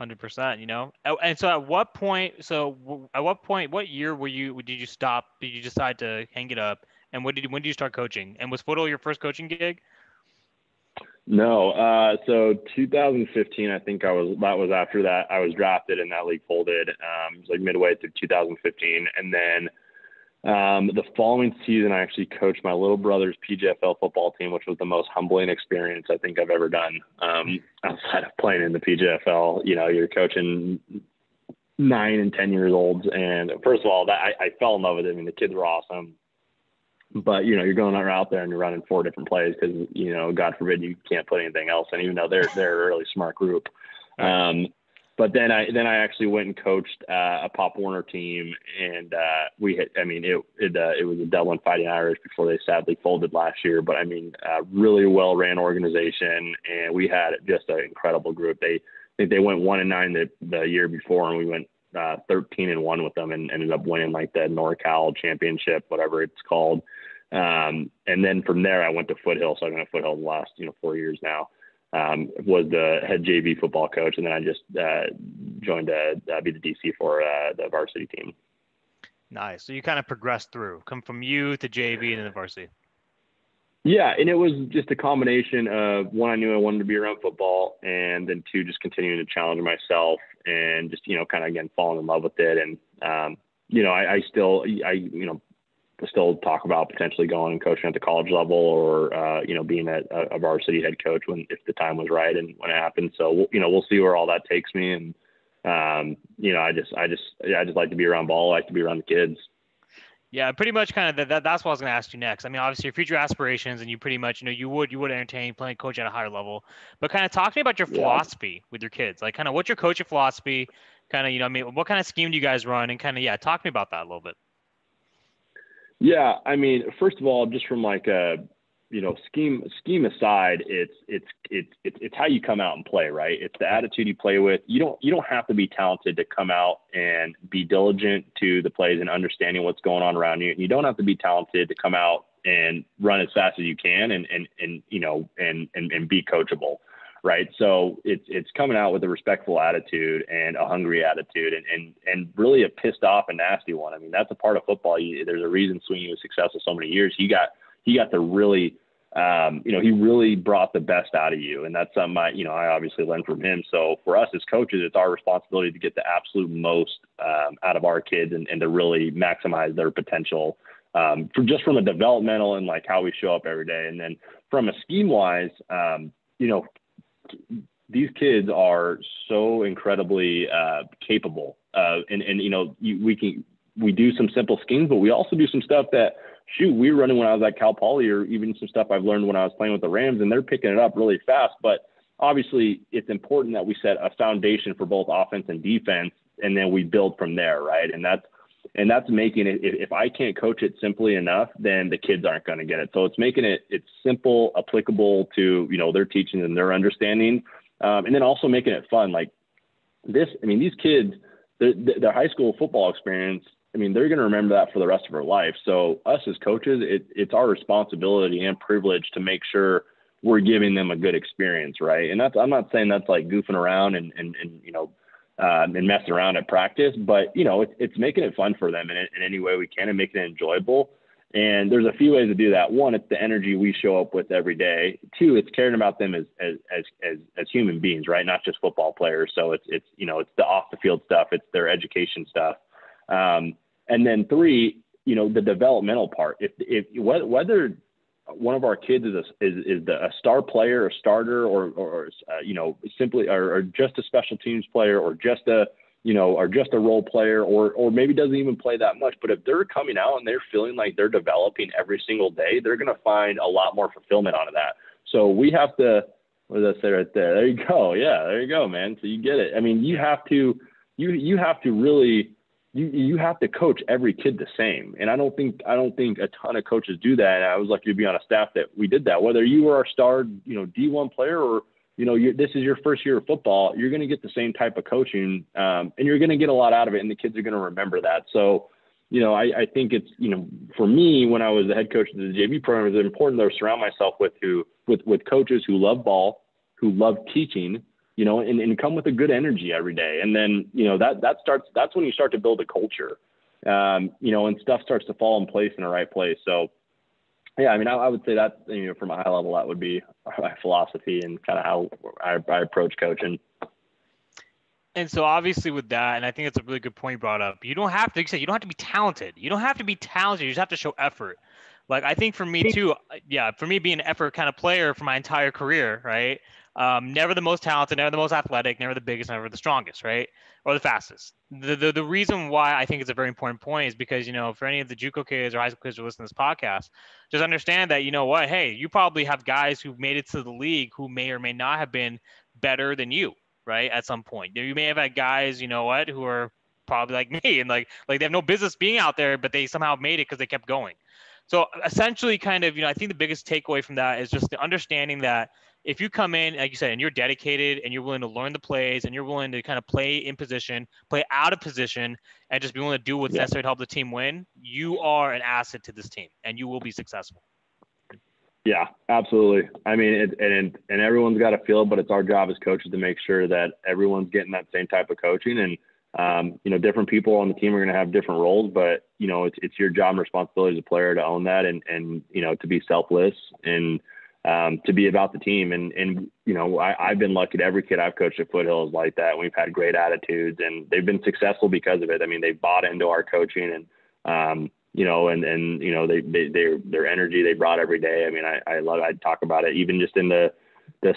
Speaker 1: 100%. And so at what point? At what point? What year Did you stop? Did you decide to hang it up? And when did you start coaching? And was Foothill your first coaching gig?
Speaker 2: No, so 2015, I think that was after that I was drafted and that league folded. It was like midway through 2015, and then the following season I actually coached my little brother's PGFL football team, which was the most humbling experience I think I've ever done. Outside of playing in the PGFL, you're coaching 9 and 10 years olds, and first of all, that I fell in love with it. I mean, the kids were awesome. But, you're going out there and you're running 4 different plays because, God forbid you can't put anything else in, even though they're a really smart group. But then I actually went and coached a Pop Warner team, and it was a Dublin Fighting Irish before they sadly folded last year. But I mean, really well ran organization, and we had just an incredible group. I think they went 1-9 the year before, and we went 13-1 with them, and ended up winning like the NorCal championship, whatever it's called. And then from there, I went to Foothill. So I've been at Foothill the last 4 years now. Was the head JV football coach, and then I just joined to be the DC for the varsity team.
Speaker 1: Nice. So you kind of progressed through, come from youth to JV and then the varsity.
Speaker 2: Yeah, and it was just a combination of, one, I knew I wanted to be around football, and then 2, just continuing to challenge myself and just kind of again falling in love with it. And I still talk about potentially going and coaching at the college level, or being a varsity head coach if the time was right and when it happened. So we'll see where all that takes me. And I just like to be around ball. I like to be around the kids.
Speaker 1: Yeah, pretty much kind of that's what I was going to ask you next. I mean, obviously your future aspirations, and you pretty much, you would entertain playing coach at a higher level, but kind of talk to me about your philosophy with your kids. Like kind of what's your coaching philosophy, kind of, what kind of scheme do you guys run, and kind of, talk to me about that a little bit.
Speaker 2: Yeah. I mean, first of all, just from like a, scheme aside, it's how you come out and play, right? It's the attitude you play with. You don't have to be talented to come out and be diligent to the plays and understanding what's going on around you. You don't have to be talented to come out and run as fast as you can and be coachable. Right. So it's coming out with a respectful attitude and a hungry attitude and really a pissed off and nasty one. I mean, that's a part of football. There's a reason Sweeney was successful so many years. He got to really, he really brought the best out of you. And that's something I obviously learned from him. So for us as coaches, it's our responsibility to get the absolute most out of our kids and to really maximize their potential from a developmental and like how we show up every day. And then from a scheme wise, these kids are so incredibly capable, we do some simple schemes, but we also do some stuff that we were running when I was at Cal Poly, or even some stuff I've learned when I was playing with the Rams, and they're picking it up really fast. But obviously it's important that we set a foundation for both offense and defense, and then we build from there. Right. And that's making it, if I can't coach it simply enough, then the kids aren't going to get it. So it's making it's simple, applicable to, their teaching and their understanding. And then also making it fun. Like this, I mean, these kids, their high school football experience, I mean, they're going to remember that for the rest of their life. So us as coaches, it's our responsibility and privilege to make sure we're giving them a good experience. Right. And I'm not saying that's like goofing around and messing around at practice, but it's making it fun for them in any way we can and making it enjoyable. And there's a few ways to do that. One, it's the energy we show up with every day. Two, it's caring about them as human beings, right? Not just football players. So it's the off the field stuff. It's their education stuff. And then three, the developmental part. If whether one of our kids is a star player, a starter, or simply or just a special teams player, or just a role player, or maybe doesn't even play that much. But if they're coming out and they're feeling like they're developing every single day, they're going to find a lot more fulfillment out of that. So we have to, what did I say right there? There you go. Yeah, there you go, man. So you get it. I mean, you have to really, you have to coach every kid the same. And I don't think a ton of coaches do that. And I was lucky to be on a staff that we did that. Whether you were our star, D1 player, or this is your first year of football, you're going to get the same type of coaching, and you're going to get a lot out of it, and the kids are going to remember that. So, I think it's, for me, when I was the head coach of the JV program, it's important to surround myself with coaches who love ball, who love teaching, and come with a good energy every day. And then, that's when you start to build a culture, and stuff starts to fall in place in the right place. So, yeah, I mean, I would say that, from a high level, that would be my philosophy and kind of how I approach coaching.
Speaker 1: And so obviously with that, and I think that's a really good point you brought up, you don't have to, like you said, you don't have to be talented. You don't have to be talented. You just have to show effort. Like, I think for me too, for me being an effort kind of player for my entire career, right? Never the most talented, never the most athletic, never the biggest, never the strongest, right? Or the fastest. The reason why I think it's a very important point is because, for any of the JUCO kids or high school kids who listen to this podcast, just understand that, hey, you probably have guys who made it to the league who may or may not have been better than you, right? At some point. You may have had guys, who are probably like me and like they have no business being out there, but they somehow made it because they kept going. So essentially kind of, I think the biggest takeaway from that is just the understanding that if you come in, like you said, and you're dedicated and you're willing to learn the plays and you're willing to kind of play in position, play out of position, and just be willing to do what's necessary to help the team win, you are an asset to this team and you will be successful.
Speaker 2: Yeah, absolutely. I mean, and everyone's got to feel it, but it's our job as coaches to make sure that everyone's getting that same type of coaching. And, different people on the team are going to have different roles, but, it's your job and responsibility as a player to own that and to be selfless and to be about the team. And I've been lucky that every kid I've coached at Foothill is like that. We've had great attitudes and they've been successful because of it. I mean, they bought into our coaching and, their energy they brought every day. I mean, I talk about it even just in the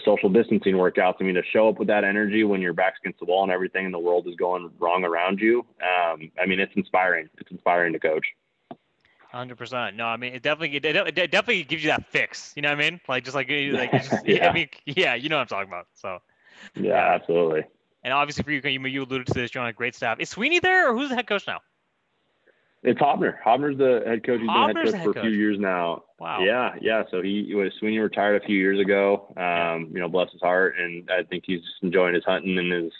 Speaker 2: social distancing workouts. I mean, to show up with that energy when your back's against the wall and everything in the world is going wrong around you. I mean, it's inspiring. It's inspiring to coach.
Speaker 1: 100%. No, I mean, it definitely gives you that fix. You know what I mean? Like, just yeah. I mean, yeah, you know what I'm talking about. So.
Speaker 2: Yeah, absolutely.
Speaker 1: And obviously for you alluded to this, you're on a great staff. Is Sweeney there or who's the head coach now?
Speaker 2: It's Hobner. Hobner's the head coach. He's been head coach for a few years now.
Speaker 1: Wow.
Speaker 2: Yeah. So Sweeney retired a few years ago. Bless his heart, and I think he's just enjoying his hunting and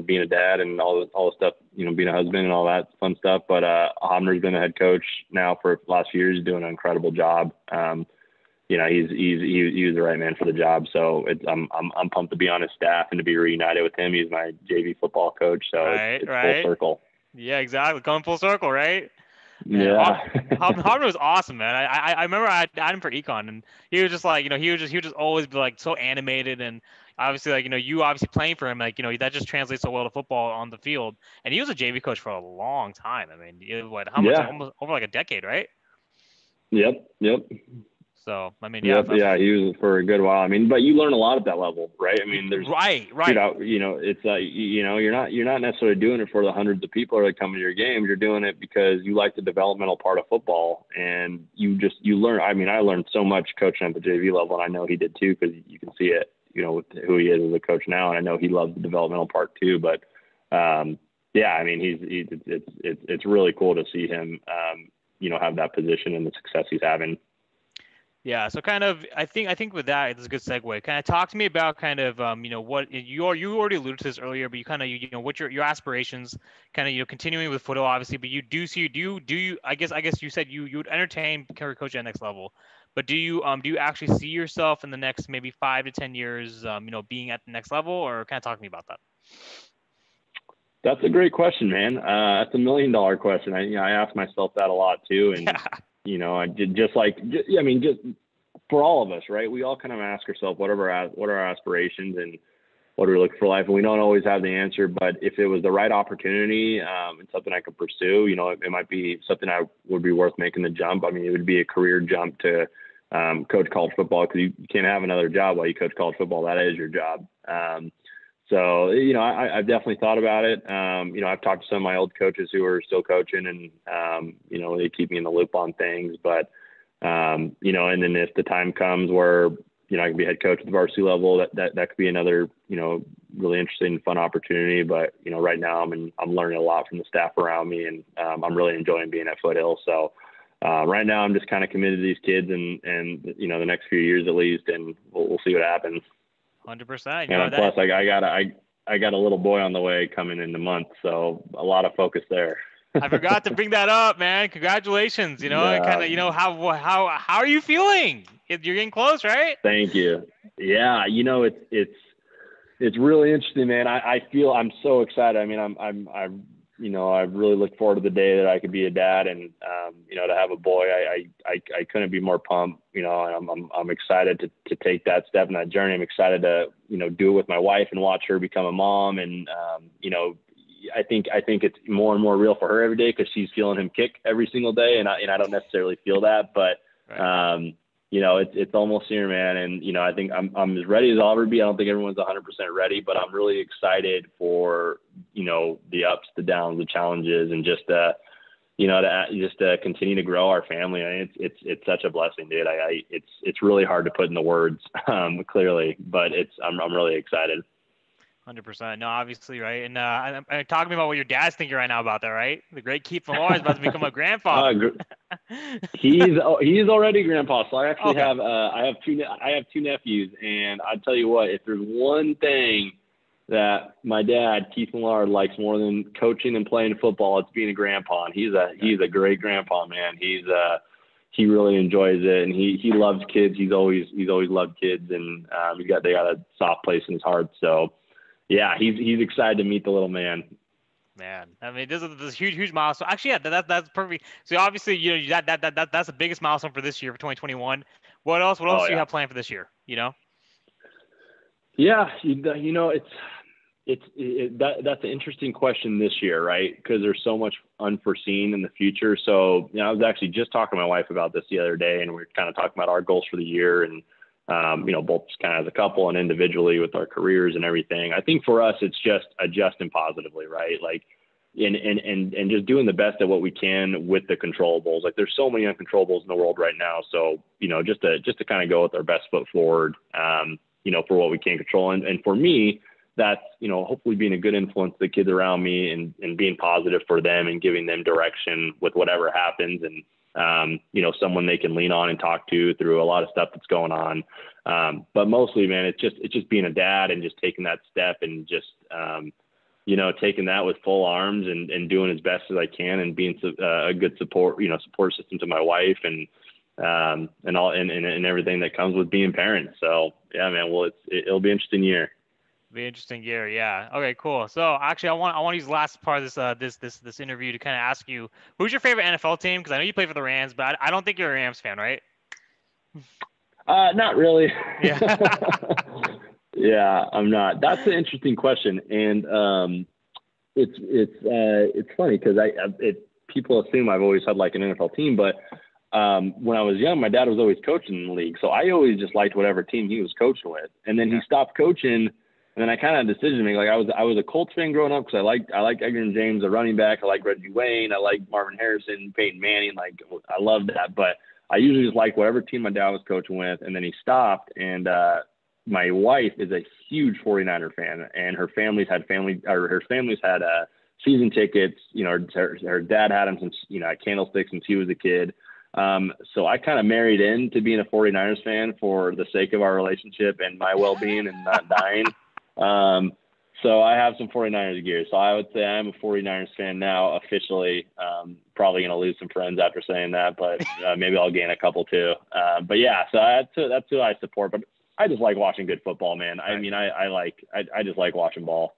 Speaker 2: being a dad and all the stuff. Being a husband and all that fun stuff. But Hobner's been a head coach now for the last few years. He's doing an incredible job. He was the right man for the job. So I'm pumped to be on his staff and to be reunited with him. He's my JV football coach. So it's full circle.
Speaker 1: Yeah, exactly. Coming full circle, right?
Speaker 2: Yeah.
Speaker 1: Hobner was awesome, man. I remember I had him for econ, and he was just like, he would just always be like so animated, and obviously like, you obviously playing for him, like, that just translates so well to football on the field. And he was a JV coach for a long time. I mean, how much? Almost over like a decade, right?
Speaker 2: Yep.
Speaker 1: So, I mean,
Speaker 2: he was for a good while. I mean, but you learn a lot at that level, right? I mean, there's
Speaker 1: right.
Speaker 2: It's you're not necessarily doing it for the hundreds of people that come to your games. You're doing it because you like the developmental part of football, and you learn. I mean, I learned so much coaching at the JV level, and I know he did too, because you can see it, with who he is as a coach now, and I know he loves the developmental part too. But I mean, it's really cool to see him, have that position and the success he's having.
Speaker 1: Yeah, so kind of, I think with that, it's a good segue. Kind of talk to me about kind of, what you already alluded to this earlier, but you kind of, what your aspirations, kind of, continuing with Foothill, obviously, but do you, I guess you said you would entertain career coach at next level, but do you actually see yourself in the next maybe 5 to 10 years, being at the next level, or kind of talk to me about that?
Speaker 2: That's a great question, man. That's $1 million question. I ask myself that a lot too, and I did just I mean, just for all of us, right? We all kind of ask ourselves, what are our aspirations and what do we look for life? And we don't always have the answer, but if it was the right opportunity and something I could pursue, it might be something I would be worth making the jump. I mean, it would be a career jump to coach college football, because you can't have another job while you coach college football. That is your job. So, I've definitely thought about it. I've talked to some of my old coaches who are still coaching, and, they keep me in the loop on things. But, and then if the time comes where, I can be head coach at the varsity level, that could be another, really interesting and fun opportunity. But, right now I'm learning a lot from the staff around me, and I'm really enjoying being at Foothill. So right now I'm just kind of committed to these kids and, the next few years at least, and we'll see what happens.
Speaker 1: 100%.
Speaker 2: And plus I got a little boy on the way coming in the month, so a lot of focus there.
Speaker 1: I forgot to bring that up, man. Congratulations. How are you feeling? You're getting close, right?
Speaker 2: Thank you. Yeah. It's really interesting, man. I'm so excited. I mean, I really look forward to the day that I could be a dad, and, to have a boy. I couldn't be more pumped. I'm excited to take that step in that journey. I'm excited to, do it with my wife and watch her become a mom. And, I think it's more and more real for her every day, because she's feeling him kick every single day. And I don't necessarily feel that, but,
Speaker 1: right.
Speaker 2: It's almost here, man. And, I think I'm as ready as I'll ever be. I don't think everyone's 100% ready, but I'm really excited for, the ups, the downs, the challenges, and just, to continue to grow our family. I mean, it's such a blessing, dude. It's really hard to put in the words, clearly, but I'm really excited.
Speaker 1: 100%. No, obviously, right. And talk to me about what your dad's thinking right now about that, right? The great Keith Millard is about to become a grandfather.
Speaker 2: He's already grandpa. So I actually
Speaker 1: Okay.
Speaker 2: I have two nephews, and I tell you what, if there's one thing that my dad, Keith Millard, likes more than coaching and playing football, it's being a grandpa. And he's a great grandpa, man. He really enjoys it, and he loves kids. He's always loved kids, and they got a soft place in his heart. So yeah, he's excited to meet the little man.
Speaker 1: Man, I mean, this is huge milestone. Actually, yeah, that's perfect. So obviously, that's the biggest milestone for this year, for 2021. What else do you have planned for this year?
Speaker 2: Yeah, that's an interesting question this year, right? Because there's so much unforeseen in the future. So, I was actually just talking to my wife about this the other day, and we were kind of talking about our goals for the year, and both kind of as a couple and individually with our careers and everything. I think for us, it's just adjusting positively, right? Like, and just doing the best at what we can with the controllables. Like, there's so many uncontrollables in the world right now. So, just to kind of go with our best foot forward, for what we can control. And for me, that's, hopefully being a good influence to the kids around me, and being positive for them, and giving them direction with whatever happens. And, someone they can lean on and talk to through a lot of stuff that's going on. But mostly, man, it's just being a dad, and just taking that step, and just, taking that with full arms, and doing as best as I can, and being a good support system to my wife, and all, and everything that comes with being parents. So yeah, man, well, it'll be an interesting year.
Speaker 1: Be interesting year, yeah. Okay, cool. So actually, I want to use the last part of this interview to kind of ask you, who's your favorite NFL team? Because I know you play for the Rams, but I don't think you're a Rams fan, right?
Speaker 2: Not really.
Speaker 1: Yeah.
Speaker 2: Yeah, I'm not. That's an interesting question, and it's funny because people assume I've always had like an NFL team, but when I was young, my dad was always coaching in the league, so I always just liked whatever team he was coaching with. And then he stopped coaching. And then I kind of had a decision to make. Like, I was a Colts fan growing up, because I like Edgar and James, the running back. I like Reggie Wayne. I like Marvin Harrison, Peyton Manning. Like, I love that. But I usually just like whatever team my dad was coaching with. And then he stopped. And my wife is a huge 49er fan, and her family's had season tickets. Her dad had them since at Candlestick since he was a kid. So I kind of married into being a 49ers fan for the sake of our relationship and my well-being and not dying. So I have some 49ers gear. So I would say I'm a 49ers fan now, officially. Probably going to lose some friends after saying that, but maybe I'll gain a couple too. But yeah, so that's who I support. But I just like watching good football, man. I mean, I just like watching ball.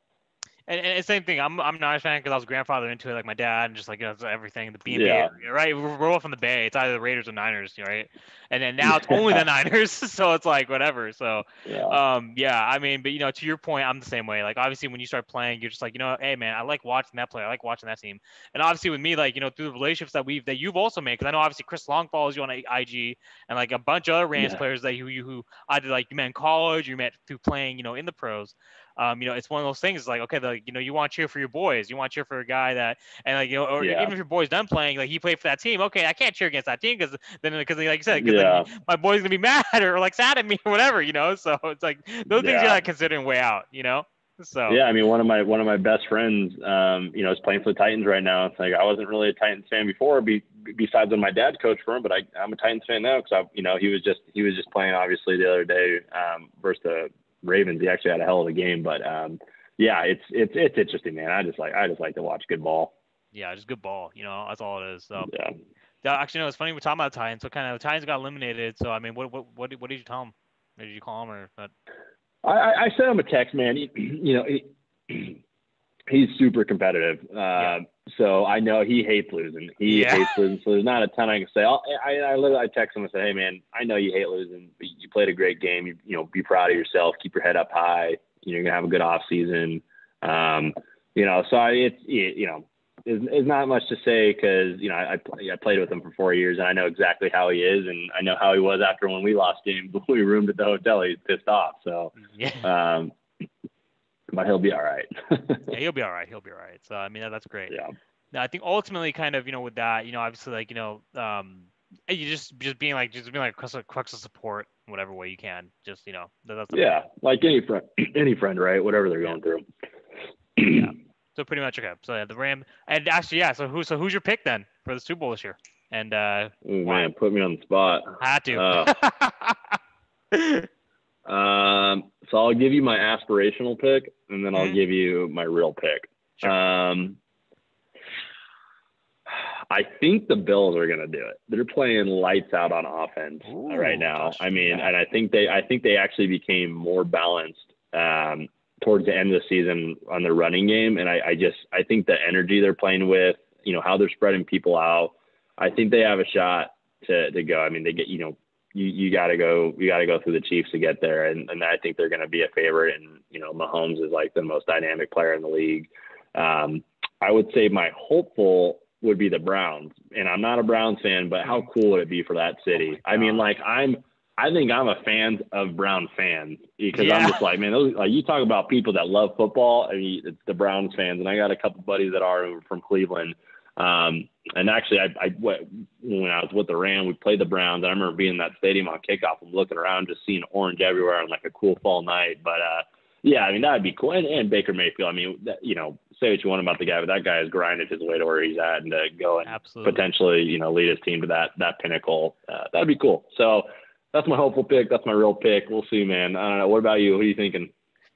Speaker 1: And same thing. I'm a Niners fan because I was grandfathered into it, like my dad, and just like it's everything. The B and B
Speaker 2: Yeah.
Speaker 1: area, right? We're all from the Bay. It's either the Raiders or Niners, right? And then now it's only the Niners, so it's like whatever. So,
Speaker 2: Yeah.
Speaker 1: yeah. I mean, but to your point, I'm the same way. Like obviously, when you start playing, you're just like, hey man, I like watching that player. I like watching that team. And obviously with me, like through the relationships that you've also made, because I know obviously Chris Long follows you on IG, and like a bunch of other Rams
Speaker 2: Yeah.
Speaker 1: players that who either like you met in college, you met through playing, in the pros. It's one of those things. Like, okay, you want to cheer for your boys. You want to cheer for a guy that, and like, or
Speaker 2: Yeah.
Speaker 1: even if your boy's done playing, like he played for that team. Okay, I can't cheer against that team because like you said, because
Speaker 2: Yeah.
Speaker 1: then my boy's gonna be mad or like sad at me or whatever. So it's like those things you're
Speaker 2: Yeah.
Speaker 1: not considering way out. So
Speaker 2: Yeah, I mean, one of my best friends, is playing for the Titans right now. It's like I wasn't really a Titans fan before, besides when my dad coached for him, but I'm a Titans fan now because he was just playing obviously the other day versus the Ravens. He actually had a hell of a game, but yeah, it's interesting, man. I just like to watch good ball.
Speaker 1: yeah, just good ball. That's all it is. So
Speaker 2: Yeah.
Speaker 1: actually, no, it's funny we're talking about the Titans. So kind of the Titans got eliminated. So I mean, what did you tell him? Did you call him or not?
Speaker 2: I sent him a text, man. He's super competitive.
Speaker 1: Yeah.
Speaker 2: So I know he hates losing. He hates losing. So there's not a ton I can say. I text him and say, hey man, I know you hate losing, but you played a great game. Be proud of yourself. Keep your head up high. You're gonna have a good off season. So there's not much to say because I played with him for 4 years and I know exactly how he is and I know how he was after when we lost games when we roomed at the hotel. He's pissed off. So
Speaker 1: yeah.
Speaker 2: But he'll be all right.
Speaker 1: Yeah, he'll be all right. He'll be all right. So I mean, that's great.
Speaker 2: Yeah.
Speaker 1: Now, I think ultimately, kind of, with that, obviously, like, you just being like a crux of support in whatever way you can. Just that's the
Speaker 2: yeah, like any friend, right? Whatever they're going through.
Speaker 1: Yeah. So pretty much okay. So yeah, the Ram, and actually, yeah. So who's your pick then for the Super Bowl this year? And
Speaker 2: oh man, put me on the spot.
Speaker 1: Had to.
Speaker 2: So I'll give you my aspirational pick, and then I'll give you my real pick.
Speaker 1: Sure.
Speaker 2: I think the Bills are gonna do it. They're playing lights out on offense right now.
Speaker 1: Gosh,
Speaker 2: I mean, and I think they actually became more balanced towards the end of the season on their running game, and I think the energy they're playing with, how they're spreading people out. I think they have a shot to go. I mean, they get you got to go through the Chiefs to get there, and I think they're going to be a favorite. And Mahomes is like the most dynamic player in the league. I would say my hopeful would be the Browns, and I'm not a Browns fan, but how cool would it be for that city? I mean, like I think I'm a fan of Brown fans because I'm just like, man, you talk about people that love football. I mean, it's the Browns fans, and I got a couple buddies that are from Cleveland. And actually, when I was with the Rams, we played the Browns. I remember being in that stadium on kickoff and looking around, just seeing orange everywhere on like a cool fall night. But yeah, I mean that'd be cool. And Baker Mayfield. I mean, say what you want about the guy, but that guy has grinded his way to where he's at, and to go and potentially lead his team to that pinnacle. That'd be cool. So that's my hopeful pick. That's my real pick. We'll see, man. I don't know. What about you? What are you thinking?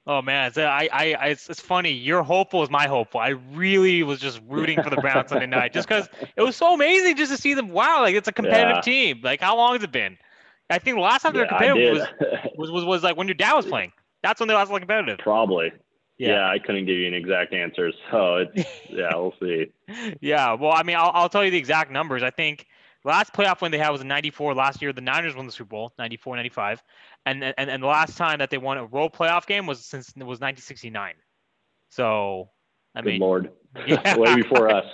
Speaker 1: Oh man, it's funny. Your hopeful is my hopeful. I really was just rooting for the Browns Sunday night, just because it was so amazing just to see them. Wow, like it's a competitive team. Like how long has it been? I think the last time they were competitive was like when your dad was playing. That's when they were last competitive.
Speaker 2: Probably. Yeah, I couldn't give you an exact answer, so we'll see.
Speaker 1: Yeah, well, I mean, I'll tell you the exact numbers. I think last playoff win they had was in '94. Last year, the Niners won the Super Bowl, '94, '95, and the last time that they won a road playoff game was 1969. So, I mean,
Speaker 2: good Lord, way before us.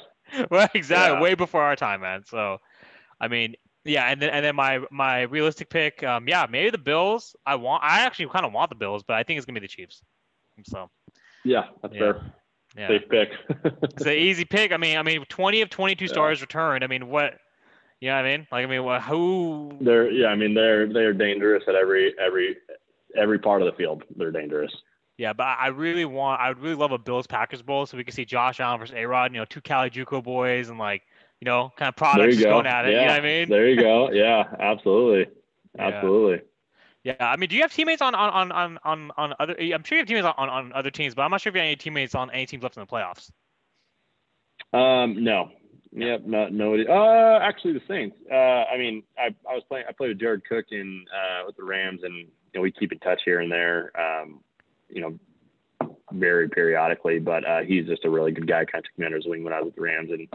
Speaker 1: Well, exactly, way before our time, man. So, I mean, yeah, and then my realistic pick, maybe the Bills. I actually kind of want the Bills, but I think it's gonna be the Chiefs. So.
Speaker 2: Yeah, that's fair. Yeah. Safe pick.
Speaker 1: It's an easy pick. I mean, 20 of 22 stars returned. I mean, what? You know what I mean? Like, I mean, who?
Speaker 2: They're dangerous at every part of the field. They're dangerous.
Speaker 1: Yeah, but I would really love a Bills Packers Bowl so we can see Josh Allen versus A-Rod. Two Cali JUCO boys and kind of products just going at it.
Speaker 2: Yeah.
Speaker 1: You know what I mean?
Speaker 2: There you go. Yeah, absolutely. Absolutely.
Speaker 1: Yeah, I mean, do you have teammates on other? I'm sure you have teammates on other teams, but I'm not sure if you have any teammates on any teams left in the playoffs.
Speaker 2: No. Yep, no. Actually, the Saints. I mean, I played with Jared Cook with the Rams, and we keep in touch here and there. very periodically, but he's just a really good guy. Kind of took me under his wing when I was with the Rams, and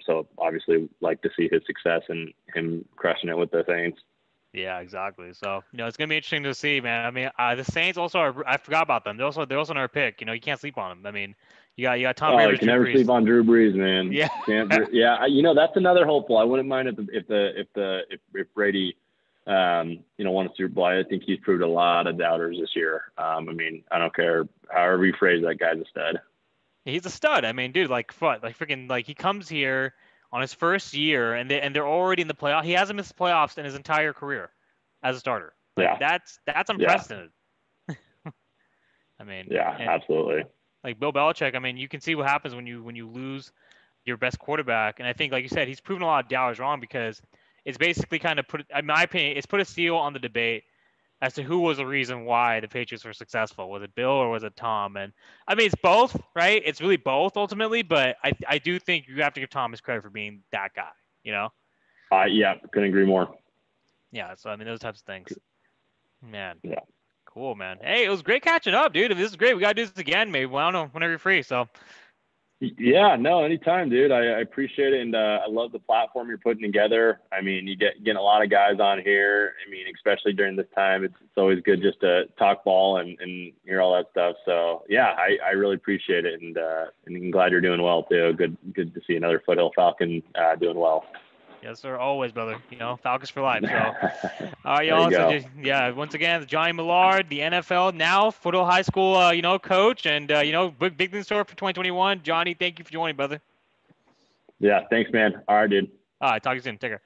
Speaker 2: so obviously like to see his success and him crushing it with the Saints.
Speaker 1: Yeah, exactly. So, it's going to be interesting to see, man. I mean, the Saints also I forgot about them. They're also another pick. You can't sleep on them. I mean, you got Tom Brady.
Speaker 2: You can never sleep on Drew Brees, man.
Speaker 1: Yeah.
Speaker 2: That's another hopeful. I wouldn't mind if Brady, won a Super Bowl. I think he's proved a lot of doubters this year. I mean, I don't care however you phrase that, guy's a stud.
Speaker 1: He's a stud. I mean, dude, he comes here on his first year, and they're already in the playoff. He hasn't missed playoffs in his entire career as a starter. That's unprecedented. Yeah. I mean,
Speaker 2: absolutely.
Speaker 1: Like Bill Belichick, I mean, you can see what happens when you lose your best quarterback, and I think, like you said, he's proven a lot of doubters wrong because it's basically kind of in my opinion, it's put a seal on the debate as to who was the reason why the Patriots were successful. Was it Bill or was it Tom? And I mean, it's both, right? It's really both ultimately, but I do think you have to give Thomas credit for being that guy,
Speaker 2: Couldn't agree more.
Speaker 1: Yeah, so I mean, those types of things. Man.
Speaker 2: Yeah.
Speaker 1: Cool, man. Hey, it was great catching up, dude. This is great. We got to do this again, maybe. Well, I don't know, whenever you're free, so.
Speaker 2: Yeah, no, anytime, dude. I appreciate it, and I love the platform you're putting together. I mean, you getting a lot of guys on here. I mean, especially during this time, it's always good just to talk ball and hear all that stuff. So, yeah, I really appreciate it, and I'm glad you're doing well too. Good to see another Foothill Falcon doing well.
Speaker 1: Yes, sir. Always, brother. Falcons for life. So, all right, y'all. So once again, Johnny Millard, the NFL now Foothill High School, coach, and big things store for 2021. Johnny, thank you for joining, brother.
Speaker 2: Yeah, thanks, man. All right, dude.
Speaker 1: All right, talk to you soon. Take care.